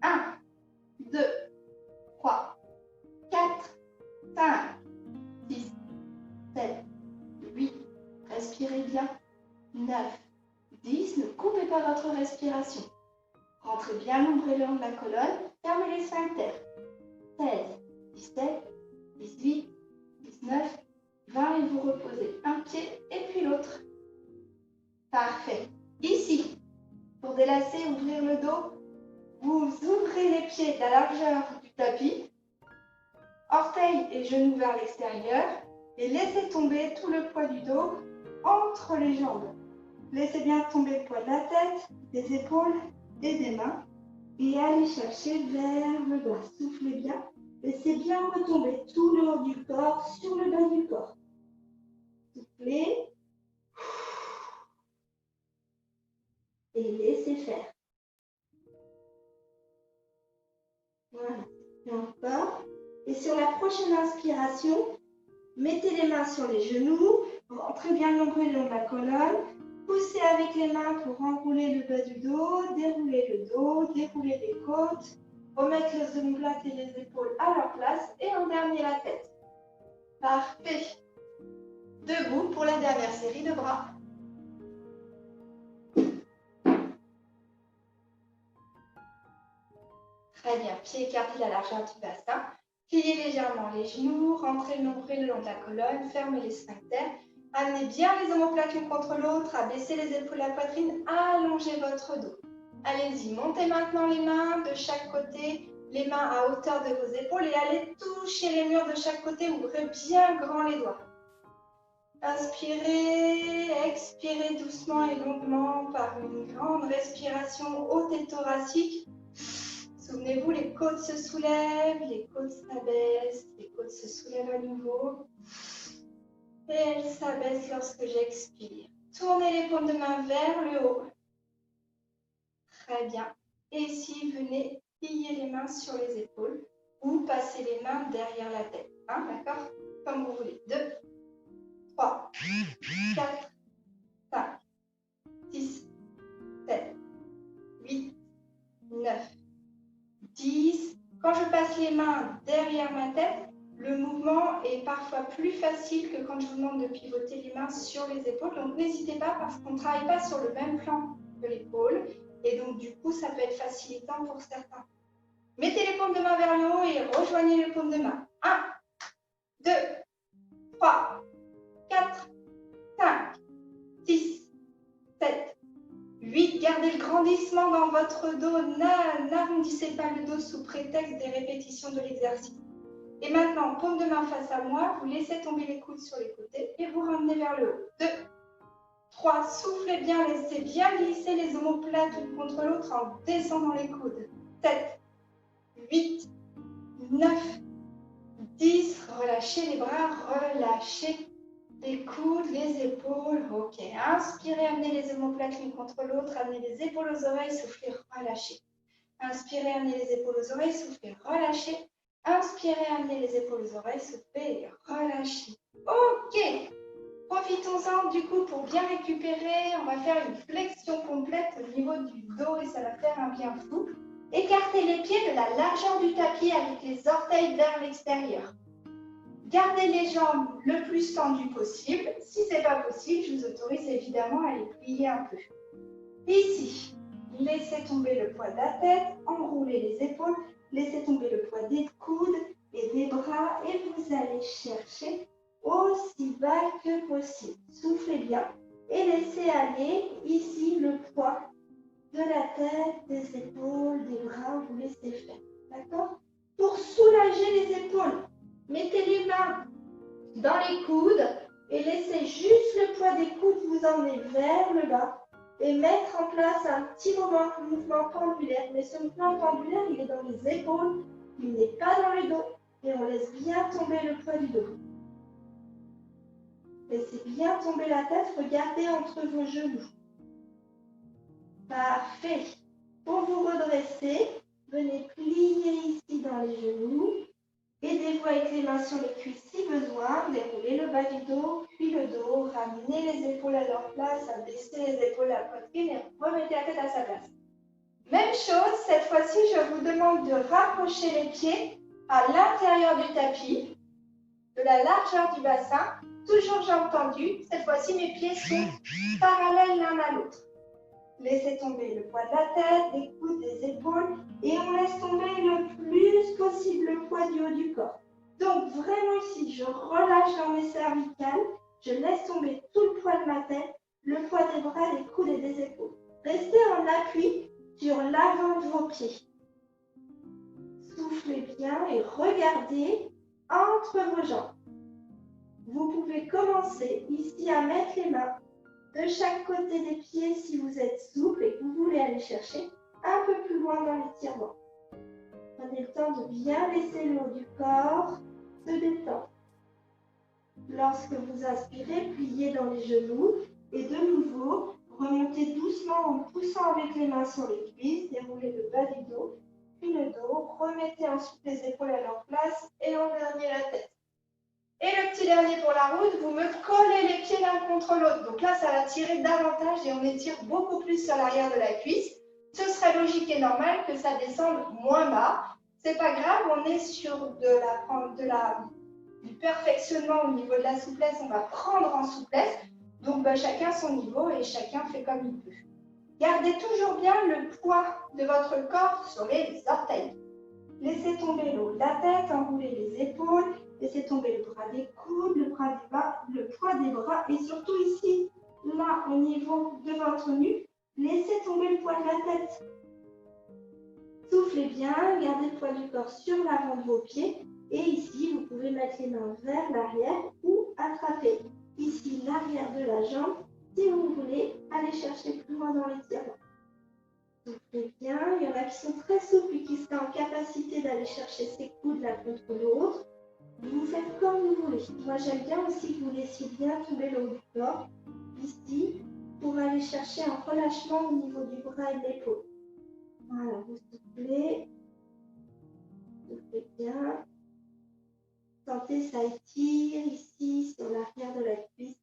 1, 2, 3, 4, 5, 6, 7, 8. Respirez bien. 9, 10. Ne coupez pas votre respiration. Rentrez bien l'ombre et le long de la colonne. Fermez les sphincters. 16, 17, 18, 19, 20 et vous reposez un pied et puis l'autre. Parfait. Ici, pour délasser, ouvrir le dos, vous ouvrez les pieds de la largeur du tapis, orteils et genoux vers l'extérieur et laissez tomber tout le poids du dos entre les jambes. Laissez bien tomber le poids de la tête, des épaules et des mains et allez chercher vers le bas. Soufflez bien. Laissez bien retomber tout le haut du corps sur le bas du corps. Soufflez. Et laissez faire. Voilà. Et encore. Et sur la prochaine inspiration, mettez les mains sur les genoux. Rentrez bien le nombril le long de la colonne. Poussez avec les mains pour enrouler le bas du dos. Déroulez le dos. Déroulez les côtes. Remettre les omoplates et les épaules à leur place. Et en dernier, la tête. Parfait. Debout pour la dernière série de bras. Très bien. Pieds écartés à la largeur du bassin. Pliez légèrement les genoux. Rentrez le nombril le long de la colonne. Fermez les sphincters. Amenez bien les omoplates l'une contre l'autre. Abaissez les épaules à la poitrine. Allongez votre dos. Allez-y. Montez maintenant les mains de chaque côté. Les mains à hauteur de vos épaules. Et allez toucher les murs de chaque côté. Ouvrez bien grand les doigts. Inspirez, expirez doucement et longuement par une grande respiration haute et thoracique. Souvenez-vous, les côtes se soulèvent, les côtes s'abaissent, les côtes se soulèvent à nouveau. Et elles s'abaissent lorsque j'expire. Tournez les paumes de main vers le haut. Très bien. Et ici, venez plier les mains sur les épaules ou passer les mains derrière la tête. D'accord? Comme vous voulez. 2, 3, 4, 5, 6, 7, 8, 9, 10. Quand je passe les mains derrière ma tête, le mouvement est parfois plus facile que quand je vous demande de pivoter les mains sur les épaules. Donc n'hésitez pas parce qu'on ne travaille pas sur le même plan que l'épaule. Et donc du coup, ça peut être facilitant pour certains. Mettez les paumes de main vers le haut et rejoignez les paumes de main. 1, 2, 3, 4, 5, 6, 7, 8. Gardez le grandissement dans votre dos. N'arrondissez pas le dos sous prétexte des répétitions de l'exercice. Et maintenant, paume de main face à moi. Vous laissez tomber les coudes sur les côtés et vous ramenez vers le haut. 2, 3. Soufflez bien. Laissez bien glisser les omoplates l'une contre l'autre en descendant les coudes. 7, 8, 9, 10. Relâchez les bras. Relâchez les coudes, les épaules. Ok. Inspirez, amenez les omoplates l'une contre l'autre. Amenez les épaules aux oreilles. Soufflez, relâchez. Inspirez, amenez les épaules aux oreilles. Soufflez, relâchez. Inspirez, amenez les épaules aux oreilles. Soufflez, relâchez. Ok. Profitons-en du coup pour bien récupérer. On va faire une flexion complète au niveau du dos et ça va faire un bien fou. Écartez les pieds de la largeur du tapis avec les orteils vers l'extérieur. Gardez les jambes le plus tendues possible. Si ce n'est pas possible, je vous autorise évidemment à les plier un peu. Ici, laissez tomber le poids de la tête, enroulez les épaules, laissez tomber le poids des coudes et des bras et vous allez chercher aussi bas que possible. Soufflez bien et laissez aller ici le poids de la tête, des épaules, des bras, vous laissez faire. D'accord? Pour soulager les épaules, mettez les mains dans les coudes et laissez juste le poids des coudes vous emmener vers le bas et mettre en place un petit mouvement pendulaire. Mais ce mouvement pendulaire, il est dans les épaules, il n'est pas dans le dos et on laisse bien tomber le poids du dos. Laissez bien tomber la tête, regardez entre vos genoux. Parfait. Pour vous redresser, venez plier ici dans les genoux. Aidez-vous avec les mains sur les cuisses si besoin. Déroulez le bas du dos, puis le dos. Ramenez les épaules à leur place, abaissez les épaules à la poitrine et remettez la tête à sa place. Même chose, cette fois-ci, je vous demande de rapprocher les pieds à l'intérieur du tapis, de la largeur du bassin. Toujours jambes tendues. Cette fois-ci, mes pieds sont parallèles l'un à l'autre. Laissez tomber le poids de la tête, des coudes, des épaules et on laisse tomber le plus possible le poids du haut du corps. Donc vraiment ici, je relâche dans mes cervicales, je laisse tomber tout le poids de ma tête, le poids des bras, des coudes et des épaules. Restez en appui sur l'avant de vos pieds. Soufflez bien et regardez entre vos jambes. Vous pouvez commencer ici à mettre les mains de chaque côté des pieds si vous êtes souple et que vous voulez aller chercher un peu plus loin dans l'étirement. Prenez le temps de bien laisser le haut du corps se détendre. Lorsque vous inspirez, pliez dans les genoux et de nouveau, remontez doucement en poussant avec les mains sur les cuisses, déroulez le bas du dos, puis le dos, remettez ensuite les épaules à leur place et en dernier la tête. Et le petit dernier pour la route, vous me collez les pieds l'un contre l'autre. Donc là, ça va tirer davantage et on étire beaucoup plus sur l'arrière de la cuisse. Ce serait logique et normal que ça descende moins bas. C'est pas grave, on est sur du perfectionnement au niveau de la souplesse. On va prendre en souplesse. Donc chacun son niveau et chacun fait comme il peut. Gardez toujours bien le poids de votre corps sur les orteils. Laissez tomber le haut de la tête, enroulez les épaules. Laissez tomber le bras des coudes, le poids des bras et surtout ici, là au niveau de votre nuque, laissez tomber le poids de la tête. Soufflez bien, gardez le poids du corps sur l'avant de vos pieds et ici, vous pouvez mettre les mains vers l'arrière ou attraper ici l'arrière de la jambe si vous voulez aller chercher plus loin dans l'étirement. Soufflez bien, il y en a qui sont très souples et qui seraient en capacité d'aller chercher ses coudes l'un contre l'autre. Vous faites comme vous voulez. Moi, j'aime bien aussi que vous laissiez bien tomber le haut du corps, ici, pour aller chercher un relâchement au niveau du bras et de l'épaule. Voilà, vous soufflez bien. Sentez, ça étire ici, sur l'arrière de la cuisse.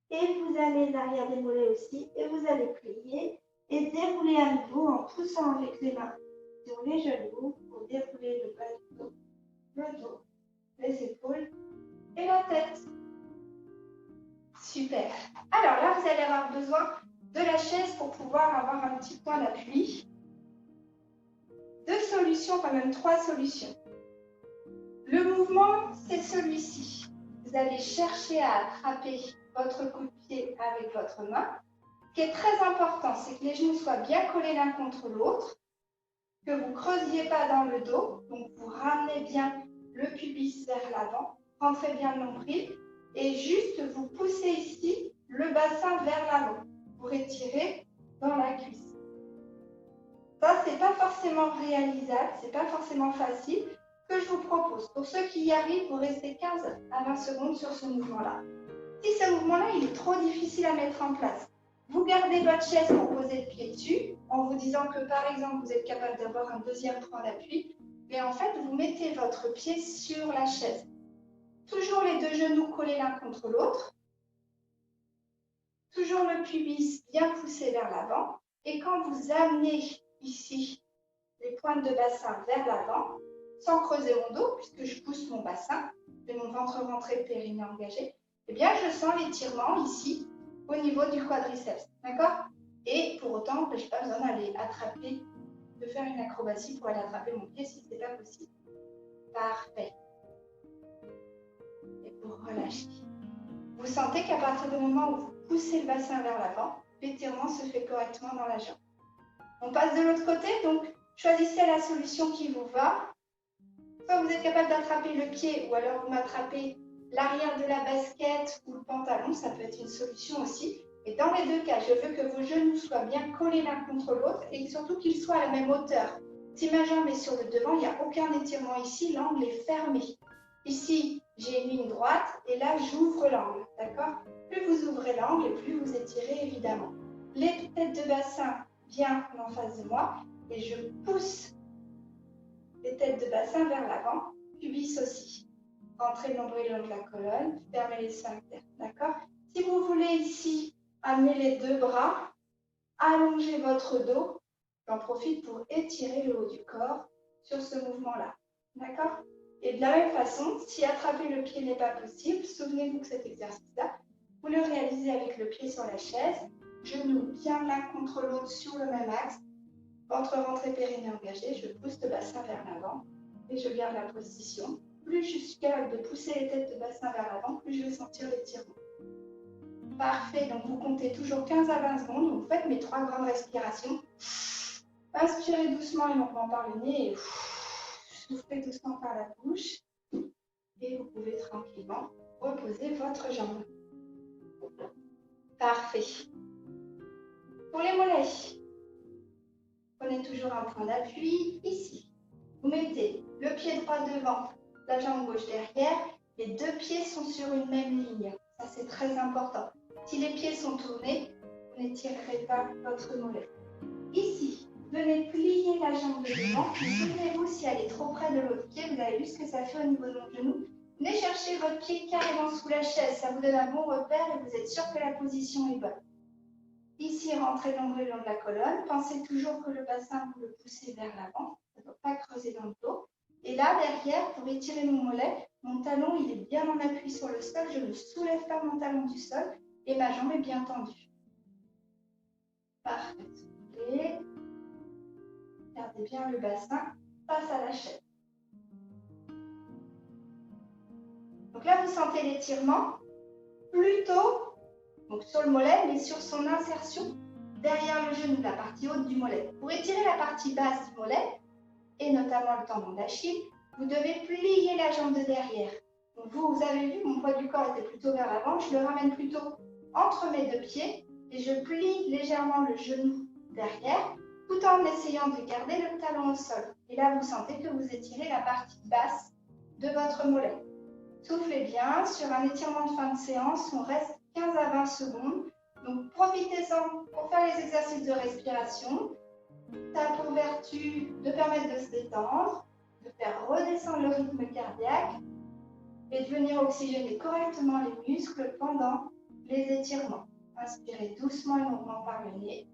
Et vous allez l'arrière des mollets aussi, et vous allez plier et dérouler à nouveau en poussant avec les mains sur les genoux pour dérouler le bas du dos, le dos, les épaules et la tête. Super. Alors là, vous allez avoir besoin de la chaise pour pouvoir avoir un petit point d'appui. 2 solutions, quand même 3 solutions. Le mouvement, c'est celui-ci. Vous allez chercher à attraper votre coup de pied avec votre main. Ce qui est très important, c'est que les genoux soient bien collés l'un contre l'autre, que vous ne creusiez pas dans le dos, donc vous ramenez bien le pubis vers l'avant, rentrez bien le nombril et juste vous poussez ici le bassin vers l'avant. Vous retirez dans la cuisse. Ça, ce n'est pas forcément réalisable, ce n'est pas forcément facile. Ce que je vous propose, pour ceux qui y arrivent, vous restez 15 à 20 secondes sur ce mouvement-là. Si ce mouvement-là, il est trop difficile à mettre en place, vous gardez votre chaise pour poser le pied dessus, en vous disant que, par exemple, vous êtes capable d'avoir un deuxième point d'appui, et en fait, vous mettez votre pied sur la chaise. Toujours les 2 genoux collés l'un contre l'autre, toujours le pubis bien poussé vers l'avant, et quand vous amenez ici les pointes de bassin vers l'avant, sans creuser mon dos, puisque je pousse mon bassin, et mon ventre rentré, le périnée engagé, eh bien, je sens l'étirement ici, au niveau du quadriceps, d'accord? Et pour autant, je n'ai pas besoin d'aller attraper, de faire une acrobatie pour aller attraper mon pied si ce n'est pas possible. Parfait. Et pour relâcher. Vous sentez qu'à partir du moment où vous poussez le bassin vers l'avant, l'étirement se fait correctement dans la jambe. On passe de l'autre côté, donc choisissez la solution qui vous va. Soit vous êtes capable d'attraper le pied ou alors vous m'attrapez l'arrière de la basket ou le pantalon, ça peut être une solution aussi. Et dans les deux cas, je veux que vos genoux soient bien collés l'un contre l'autre et surtout qu'ils soient à la même hauteur. Si ma jambe est sur le devant, il n'y a aucun étirement ici, l'angle est fermé. Ici, j'ai une ligne droite et là, j'ouvre l'angle, d'accord? Plus vous ouvrez l'angle et plus vous étirez évidemment. Les têtes de bassin bien en face de moi et je pousse les têtes de bassin vers l'avant, pubis aussi. Rentrez le nombril le long de la colonne, fermez les sphincters, d'accord? Si vous voulez ici amener les deux bras, allongez votre dos. J'en profite pour étirer le haut du corps sur ce mouvement-là, d'accord? Et de la même façon, si attraper le pied n'est pas possible, souvenez-vous que cet exercice-là, vous le réalisez avec le pied sur la chaise, genoux bien l'un contre l'autre sur le même axe, ventre rentré, périnée engagé, je pousse le bassin vers l'avant et je garde la position. Plus je suis capable de pousser les têtes de bassin vers l'avant, plus je vais sentir l'étirement. Parfait, donc vous comptez toujours 15 à 20 secondes, vous faites mes 3 grandes respirations. Inspirez doucement et longuement par le nez et soufflez doucement par la bouche. Et vous pouvez tranquillement reposer votre jambe. Parfait. Pour les mollets, prenez toujours un point d'appui ici. Vous mettez le pied droit devant, la jambe gauche derrière. Les deux pieds sont sur une même ligne. Ça, c'est très important. Si les pieds sont tournés, vous n'étirerez pas votre mollet. Ici, venez plier la jambe de devant. Souvenez-vous, si elle est trop près de l'autre pied, vous avez vu ce que ça fait au niveau de mon genou. Venez chercher votre pied carrément sous la chaise. Ça vous donne un bon repère et vous êtes sûr que la position est bonne. Ici, rentrez l'ombrelle le long de la colonne. Pensez toujours que le bassin, vous le poussez vers l'avant. Ça ne doit pas creuser dans le dos. Et là, derrière, pour étirer mon mollet, mon talon, il est bien en appui sur le sol. Je ne soulève pas mon talon du sol et ma jambe est bien tendue. Parfait. Soufflez. Gardez bien le bassin face à la chaise. Donc là, vous sentez l'étirement plutôt donc sur le mollet, mais sur son insertion derrière le genou, la partie haute du mollet. Pour étirer la partie basse du mollet, et notamment le tendon d'Achille, vous devez plier la jambe de derrière. Donc vous avez vu, mon poids du corps était plutôt vers l'avant, je le ramène plutôt entre mes deux pieds et je plie légèrement le genou derrière, tout en essayant de garder le talon au sol. Et là, vous sentez que vous étirez la partie basse de votre mollet. Soufflez bien, sur un étirement de fin de séance, on reste 15 à 20 secondes. Donc profitez-en pour faire les exercices de respiration. Ça a pour vertu de permettre de se détendre, de faire redescendre le rythme cardiaque et de venir oxygéner correctement les muscles pendant les étirements. Inspirez doucement et longuement par le nez.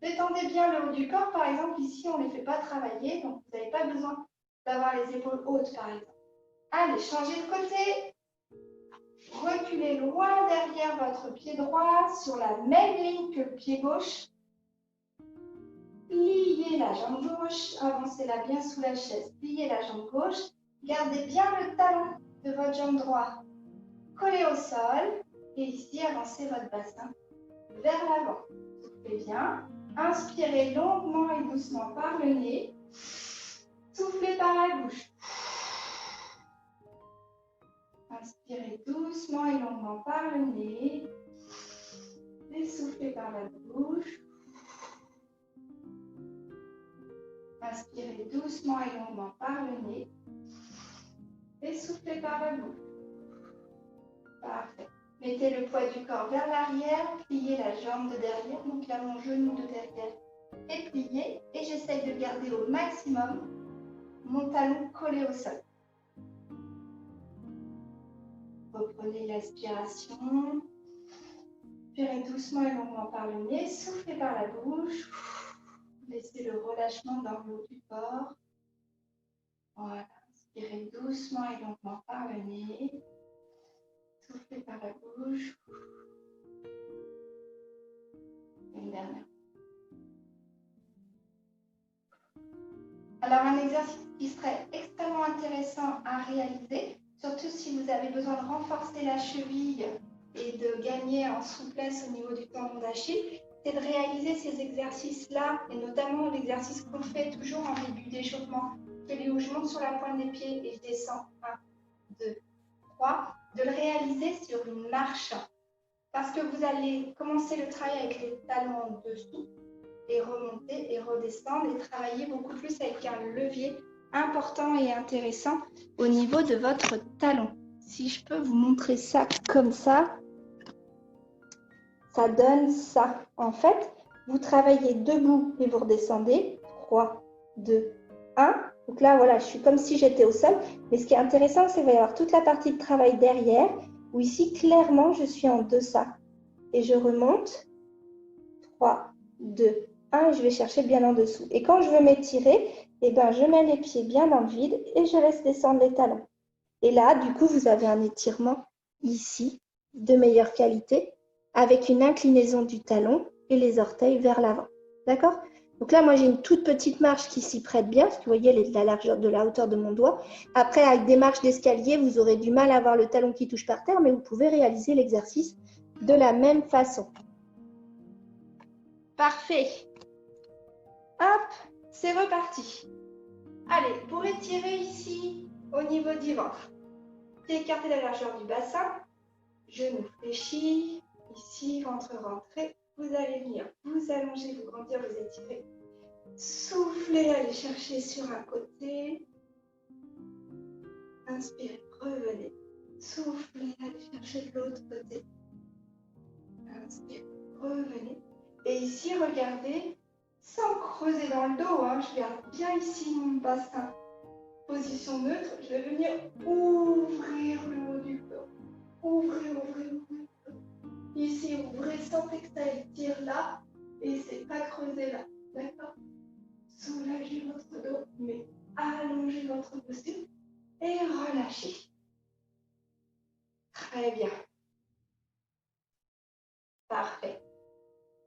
Détendez bien le haut du corps, par exemple, ici on ne les fait pas travailler, donc vous n'avez pas besoin d'avoir les épaules hautes, par exemple. Allez, changez de côté. Reculez loin derrière votre pied droit, sur la même ligne que le pied gauche. Pliez la jambe gauche, avancez-la bien sous la chaise. Pliez la jambe gauche, gardez bien le talon de votre jambe droite collé au sol. Et ici, avancez votre bassin vers l'avant. Soufflez bien. Inspirez longuement et doucement par le nez. Soufflez par la bouche. Inspirez doucement et longuement par le nez. Et soufflez par la bouche. Inspirez doucement et longuement par le nez. Et soufflez par la bouche. Parfait. Mettez le poids du corps vers l'arrière, pliez la jambe de derrière, donc là mon genou de derrière est plié et j'essaye de garder au maximum mon talon collé au sol. Reprenez l'aspiration, inspirez doucement et longuement par le nez, soufflez par la bouche, laissez le relâchement dans le haut du corps. Voilà, inspirez doucement et longuement par le nez. Soufflez par la bouche. Une dernière. Alors, un exercice qui serait extrêmement intéressant à réaliser, surtout si vous avez besoin de renforcer la cheville et de gagner en souplesse au niveau du tendon d'Achille, c'est de réaliser ces exercices-là, et notamment l'exercice qu'on fait toujours en début d'échauffement, celui où je monte sur la pointe des pieds et je descends 1, 2, 3, de le réaliser sur une marche. Parce que vous allez commencer le travail avec les talons en dessous et remonter et redescendre et travailler beaucoup plus avec un levier important et intéressant au niveau de votre talon. Si je peux vous montrer ça comme ça donne ça. En fait, vous travaillez debout et vous redescendez. 3, 2, 1. Donc là, voilà, je suis comme si j'étais au sol. Mais ce qui est intéressant, c'est qu'il va y avoir toute la partie de travail derrière, où ici, clairement, je suis en deçà. Et je remonte. 3, 2, 1. Et je vais chercher bien en dessous. Et quand je veux m'étirer, eh ben, je mets les pieds bien dans le vide et je laisse descendre les talons. Et là, du coup, vous avez un étirement ici de meilleure qualité avec une inclinaison du talon et les orteils vers l'avant. D'accord? Donc là, moi, j'ai une toute petite marche qui s'y prête bien, parce que vous voyez, elle est de la largeur, de la hauteur de mon doigt. Après, avec des marches d'escalier, vous aurez du mal à avoir le talon qui touche par terre, mais vous pouvez réaliser l'exercice de la même façon. Parfait. Hop, c'est reparti. Allez, pour étirer ici, au niveau du ventre, écartez la largeur du bassin, genoux fléchis, ici, ventre rentré. Vous allez venir vous allonger, vous grandir, vous étirer. Soufflez, allez chercher sur un côté. Inspirez, revenez. Soufflez, allez chercher de l'autre côté. Inspirez, revenez. Et ici, regardez, sans creuser dans le dos, hein, je garde bien ici mon bassin. Position neutre, je vais venir ouvrir le haut du corps. Ouvrir, ouvrir, ouvrir. Ici, ouvrez, sentez que ça étire là et c'est pas creuser là. D'accord? Soulagez votre dos, mais allongez votre posture et relâchez. Très bien. Parfait.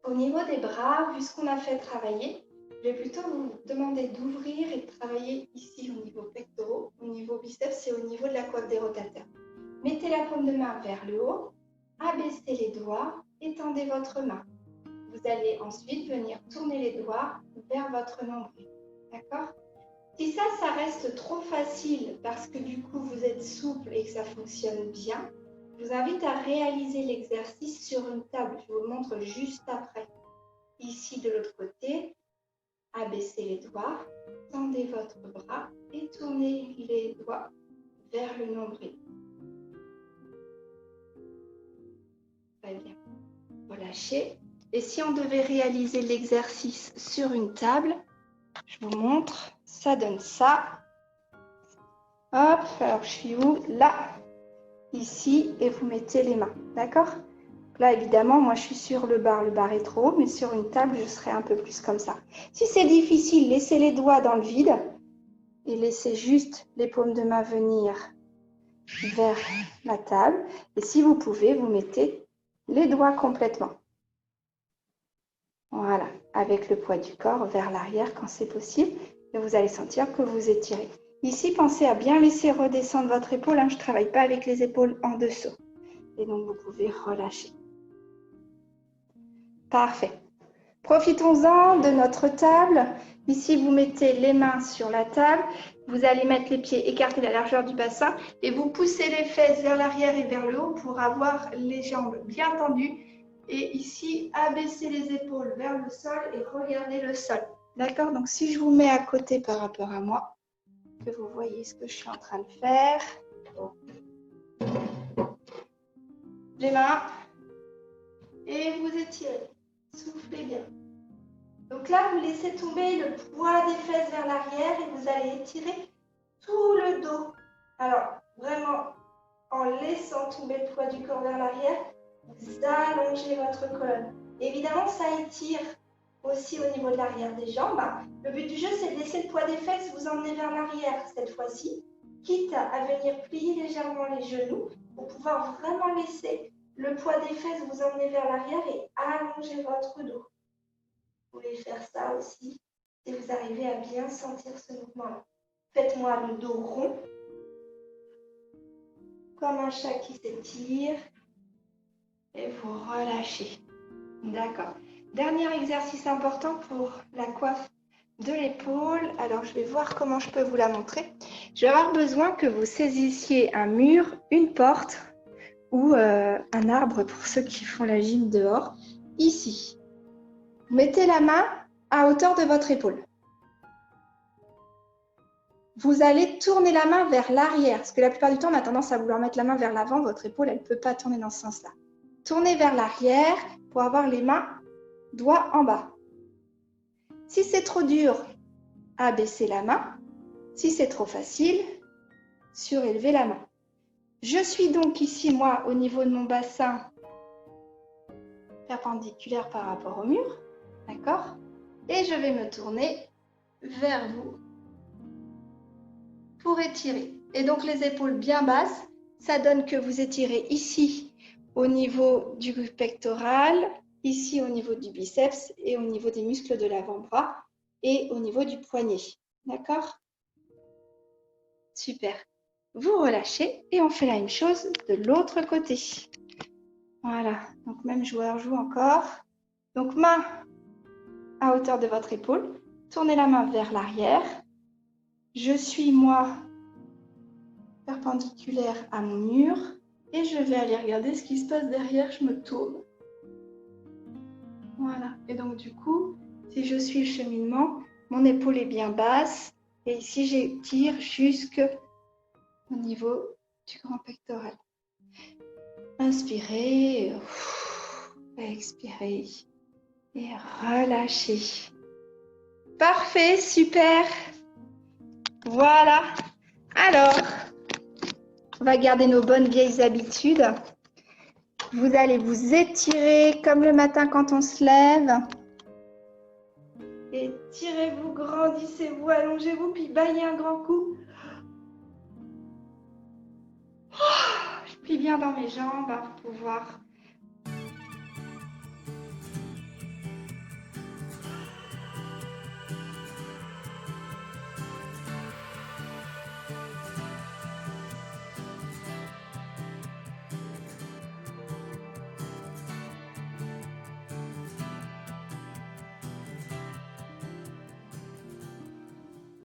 Au niveau des bras, vu ce qu'on a fait travailler, je vais plutôt vous demander d'ouvrir et de travailler ici au niveau pectoraux, au niveau biceps et au niveau de la coiffe des rotateurs. Mettez la paume de main vers le haut, abaissez les doigts, étendez votre main. Vous allez ensuite venir tourner les doigts vers votre nombril. D'accord? Si ça reste trop facile parce que du coup vous êtes souple et que ça fonctionne bien, je vous invite à réaliser l'exercice sur une table. Je vous montre juste après. Ici de l'autre côté, abaissez les doigts, tendez votre bras et tournez les doigts vers le nombril. Très bien. Relâchez. Et si on devait réaliser l'exercice sur une table, je vous montre, ça donne ça. Hop, alors je suis où? Là, ici, et vous mettez les mains, d'accord? Là, évidemment, moi je suis sur le bar est trop haut, mais sur une table, je serai un peu plus comme ça. Si c'est difficile, laissez les doigts dans le vide et laissez juste les paumes de main venir vers la table. Et si vous pouvez, vous mettez les doigts complètement. Voilà, avec le poids du corps vers l'arrière quand c'est possible. Et vous allez sentir que vous étirez. Ici, pensez à bien laisser redescendre votre épaule. Je ne travaille pas avec les épaules en dessous. Et donc, vous pouvez relâcher. Parfait. Profitons-en de notre table. Ici, vous mettez les mains sur la table. Vous allez mettre les pieds écartés de la largeur du bassin. Et vous poussez les fesses vers l'arrière et vers le haut pour avoir les jambes bien tendues. Et ici, abaissez les épaules vers le sol et regardez le sol. D'accord? Donc, si je vous mets à côté par rapport à moi, que vous voyez ce que je suis en train de faire. Les mains. Et vous étirez. Soufflez bien. Donc là, vous laissez tomber le poids des fesses vers l'arrière et vous allez étirer tout le dos. Alors, vraiment, en laissant tomber le poids du corps vers l'arrière, vous allongez votre colonne. Évidemment, ça étire aussi au niveau de l'arrière des jambes. Le but du jeu, c'est de laisser le poids des fesses vous emmener vers l'arrière cette fois-ci, quitte à venir plier légèrement les genoux pour pouvoir vraiment laisser le poids des fesses vous emmener vers l'arrière et allonger votre dos. Vous pouvez faire ça aussi si vous arrivez à bien sentir ce mouvement-là. Faites-moi le dos rond, comme un chat qui s'étire. Et vous relâchez. D'accord. Dernier exercice important pour la coiffe de l'épaule. Alors, je vais voir comment je peux vous la montrer. Je vais avoir besoin que vous saisissiez un mur, une porte ou un arbre pour ceux qui font la gym dehors. Ici, mettez la main à hauteur de votre épaule. Vous allez tourner la main vers l'arrière, parce que la plupart du temps, on a tendance à vouloir mettre la main vers l'avant. Votre épaule, elle ne peut pas tourner dans ce sens-là. Tournez vers l'arrière pour avoir les mains doigts en bas. Si c'est trop dur, abaissez la main. Si c'est trop facile, surélevez la main. Je suis donc ici, moi, au niveau de mon bassin, perpendiculaire par rapport au mur. D'accord? Et je vais me tourner vers vous pour étirer. Et donc les épaules bien basses, ça donne que vous étirez ici au niveau du pectoral, ici au niveau du biceps et au niveau des muscles de l'avant-bras et au niveau du poignet. D'accord? Super. Vous relâchez et on fait la même chose de l'autre côté. Voilà. Donc même joueur joue encore. Donc main à hauteur de votre épaule. Tournez la main vers l'arrière. Je suis moi perpendiculaire à mon mur et je vais aller regarder ce qui se passe derrière, je me tourne. Voilà, et donc du coup, si je suis le cheminement, mon épaule est bien basse et ici j'étire jusqu'au niveau du grand pectoral. Inspirez, expirez et relâchez. Parfait, super. Voilà. Alors, on va garder nos bonnes vieilles habitudes. Vous allez vous étirer comme le matin quand on se lève. Étirez-vous, grandissez-vous, allongez-vous, puis baillez un grand coup. Je plie bien dans mes jambes pour pouvoir